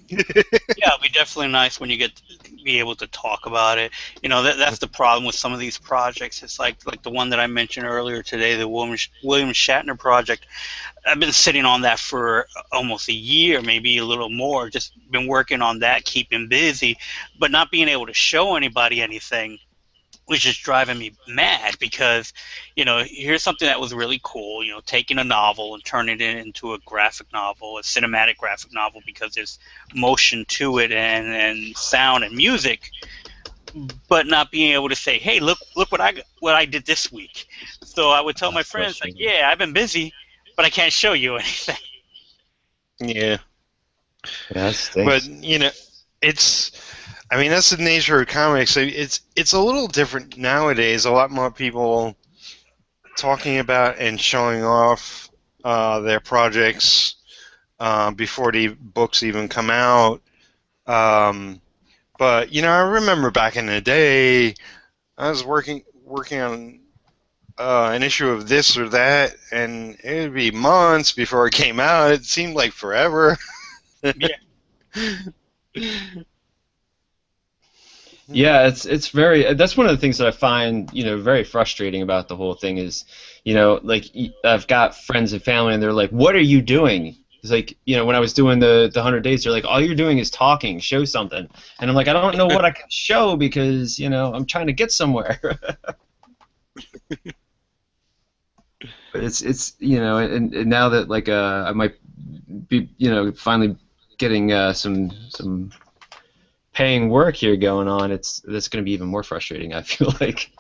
Yeah, it'd be definitely nice when you get to be able to talk about it. That's the problem with some of these projects. It's like the one that I mentioned earlier today, the William Shatner project. I've been sitting on that for almost a year, maybe a little more. Just been working on that, keeping busy, but not being able to show anybody anything, which is driving me mad because, here's something that was really cool, taking a novel and turning it into a graphic novel, a cinematic graphic novel, because there's motion to it and sound and music, but not being able to say, hey, look what I did this week. So I would tell my friends, yeah, I've been busy, but I can't show you anything. Yeah. That stinks. But that's the nature of comics. It's a little different nowadays. A lot more people talking about and showing off their projects before the books even come out. But I remember back in the day, I was working on an issue of this or that, and it would be months before it came out. It seemed like forever. Yeah, it's very. That's one of the things that I find very frustrating about the whole thing is, like I've got friends and family, and they're like, "What are you doing?" It's like when I was doing the 100 days, they're like, "All you're doing is talking. Show something." And I'm like, "I don't know what I can show because I'm trying to get somewhere." But it's and now that like I might be finally getting some paying work here going on, that's going to be even more frustrating, I feel like.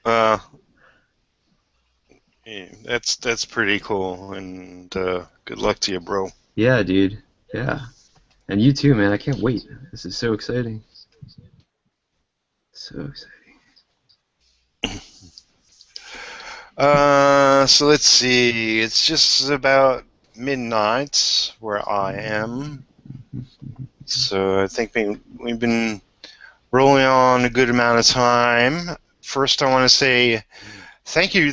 Yeah, that's pretty cool, and good luck to you, bro. Yeah, dude. Yeah. And you too, man. I can't wait. This is so exciting. So exciting. So let's see. It's just about midnight where I am. So I think we've been rolling on a good amount of time. First, I want to say thank you,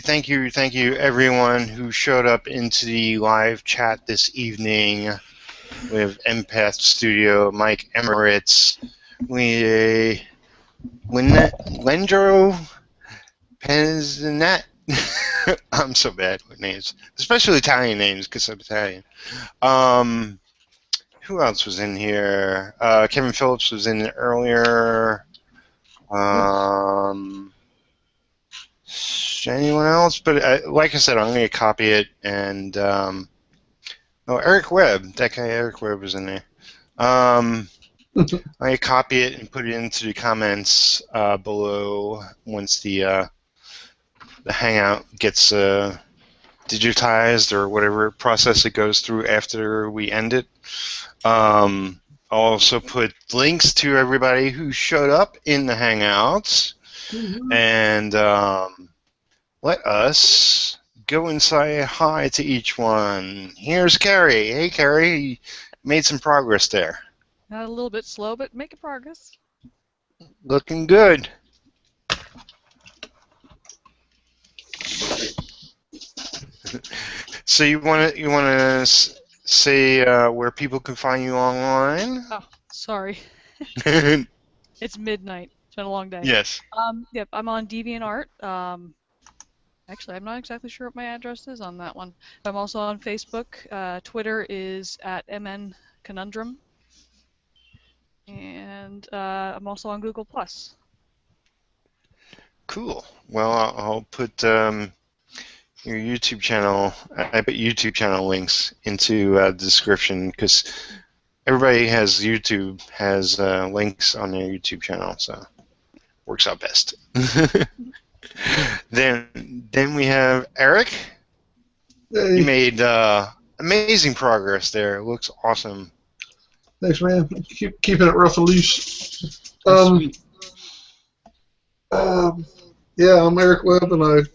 everyone who showed up into the live chat this evening with Empath Studio, Mike Emirates, Lendro Penzanat. I'm so bad with names, especially Italian names because I'm Italian. Who else was in here? Kevin Phillips was in earlier. Anyone else? But like I said, I'm going to copy it. And Eric Webb. That guy Eric Webb was in there. I'm going to copy it and put it into the comments below once the Hangout gets digitized or whatever process it goes through after we end it. I'll also put links to everybody who showed up in the Hangouts, and let us go and say hi to each one. Here's Carrie. Hey, Carrie, you made some progress there. Not a little bit slow, but making progress. Looking good. So you want to say where people can find you online? Oh, sorry. It's midnight. It's been a long day. Yes. Yep, I'm on DeviantArt. Actually, I'm not exactly sure what my address is on that one. I'm also on Facebook. Twitter is at MNConundrum. And I'm also on Google+. Cool. Well, I'll put your YouTube channel. I put YouTube channel links into the description because everybody has links on their YouTube channel, so works out best. Then we have Eric. Hey. You made amazing progress there. It looks awesome. Thanks, man. Keeping it rough and loose. Yeah, I'm Eric Webb, and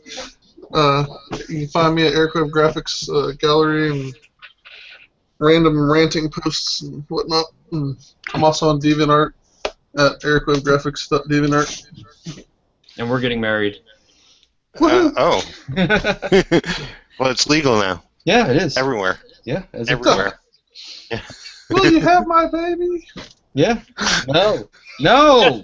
you can find me at Eric Webb Graphics Gallery and random ranting posts and whatnot. And I'm also on DeviantArt at ericwebbgraphics.deviantart. And we're getting married. Oh. Well, it's legal now. Yeah, it is. Everywhere. Yeah, everywhere. Yeah. Will you have my baby? Yeah. No. No.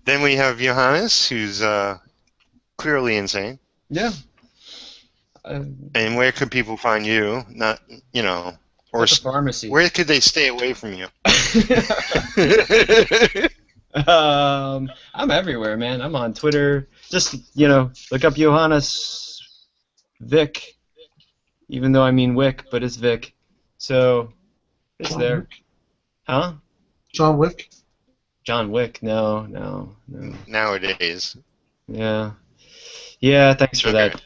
Then we have Johannes, who's clearly insane. Yeah. And where could people find you? Not, or at the pharmacy. Where could they stay away from you? I'm everywhere, man. I'm on Twitter. Just look up Johannes Vic, even though I mean Wick, but it's Vic. So it's John there. Wick? Huh? John Wick? John Wick? No. Nowadays. Yeah. Yeah. Thanks for that.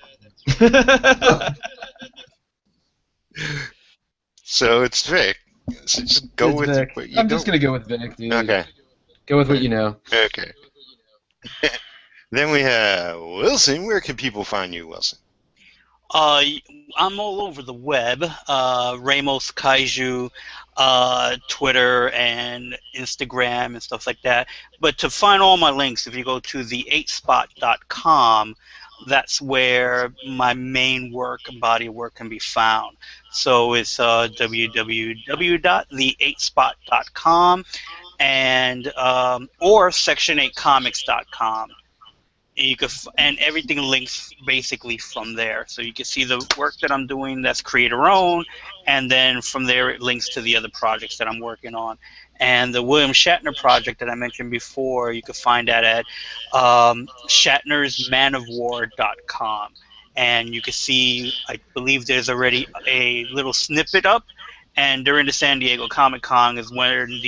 So it's Vic. So just go it's with Vic. what you I'm just gonna go with Vic, dude. Okay. Go with what you know. Okay. Then we have Wilson. Where can people find you, Wilson? I'm all over the web. Ramos Kaiju, Twitter and Instagram and stuff like that. But to find all my links, if you go to the8spot.com, that's where my main work, body of work, can be found. So it's www.the8spot.com and or section8comics.com. And everything links basically from there. So you can see the work that I'm doing that's creator owned, and then from there it links to the other projects that I'm working on. And the William Shatner project that I mentioned before, you can find that at shatnersmanofwar.com. And you can see, I believe there's already a little snippet up, and during the San Diego Comic-Con is when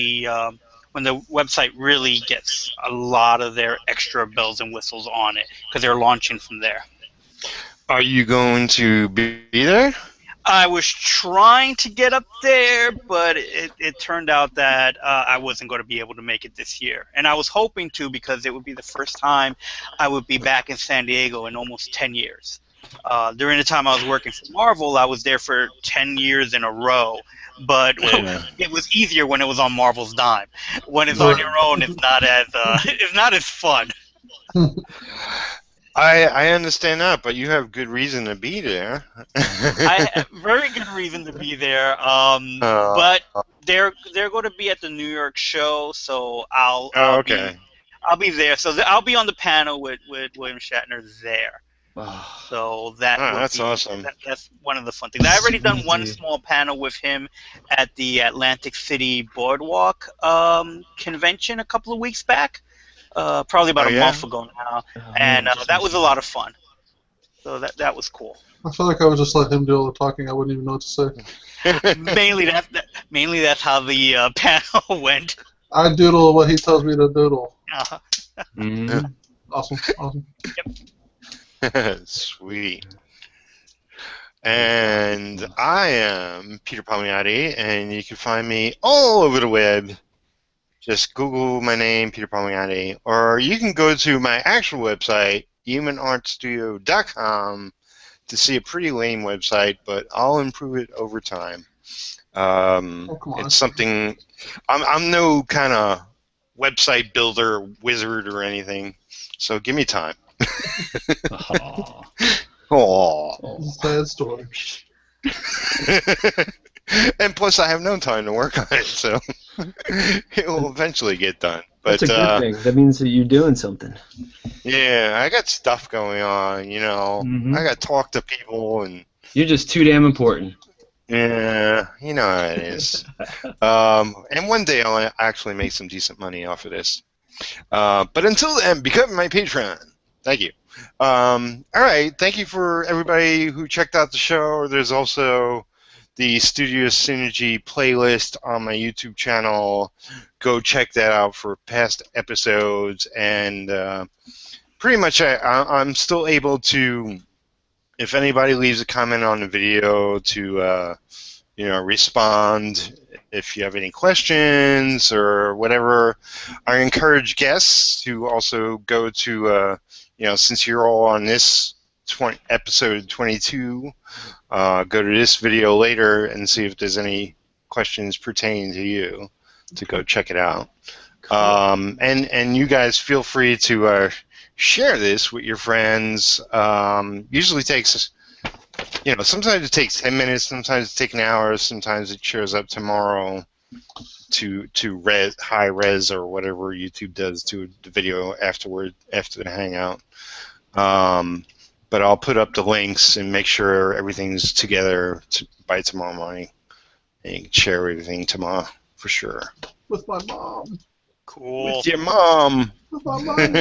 the website really gets a lot of their extra bells and whistles on it, because they're launching from there. Are you going to be there? I was trying to get up there, but it turned out that I wasn't going to be able to make it this year. And I was hoping to, because it would be the first time I would be back in San Diego in almost 10 years. During the time I was working for Marvel, I was there for 10 years in a row. But it was easier when it was on Marvel's dime. When it's on your own, it's not as fun. I understand that, but you have good reason to be there. I have very good reason to be there. But they're going to be at the New York show, so I'll be there. So I'll be on the panel with William Shatner there. So that's awesome. That's one of the fun things. I've already done one small panel with him at the Atlantic City Boardwalk convention a couple of weeks back, probably about a month ago now, and that was a lot of fun. So that was cool. I feel like I would just let him do all the talking. I wouldn't even know what to say. Mainly that's how the panel went. I doodle what he tells me to doodle. Mm-hmm. Awesome. Yep. Sweet. And I am Peter Palmiotti, and you can find me all over the web. Just Google my name, Peter Palmiotti, or you can go to my actual website, humanartstudio.com, to see a pretty lame website, but I'll improve it over time. It's something. I'm no kind of website builder wizard or anything, so give me time. Aww. Sad story. And plus, I have no time to work on it, so it will eventually get done. But, that's a good thing. That means that you're doing something. Yeah, I got stuff going on, you know. Mm-hmm. I got to talk to people, and you're just too damn important. Yeah, you know how it is. And one day I'll actually make some decent money off of this. But until then, become my Patreon. Thank you. All right, thank you for everybody who checked out the show. There's also the Studio Synergy playlist on my YouTube channel. Go check that out for past episodes. And pretty much I'm still able to, if anybody leaves a comment on the video, to respond if you have any questions or whatever. I encourage guests to also go to, since you're all on this episode 22, go to this video later and see if there's any questions pertaining to you to go check it out. Cool. And you guys feel free to share this with your friends. Usually takes, sometimes it takes 10 minutes, sometimes it takes an hour, sometimes it shows up tomorrow to high res or whatever YouTube does to the video after the Hangout. But I'll put up the links and make sure everything's together by tomorrow morning. And you can share everything tomorrow for sure. With my mom. Cool. With your mom. With my mom.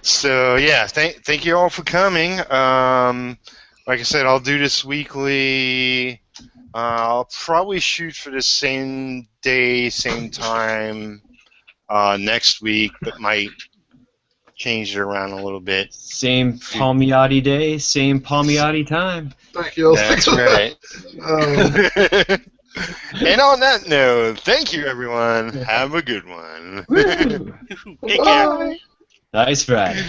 So yeah, thank you all for coming. Like I said, I'll do this weekly. I'll probably shoot for the same day, same time next week, but might change it around a little bit. Same Palmiotti day, same Palmiotti time. Thank you. That's right. And on that note, thank you, everyone. Have a good one. Woo! Take care. Bye. Nice Friday.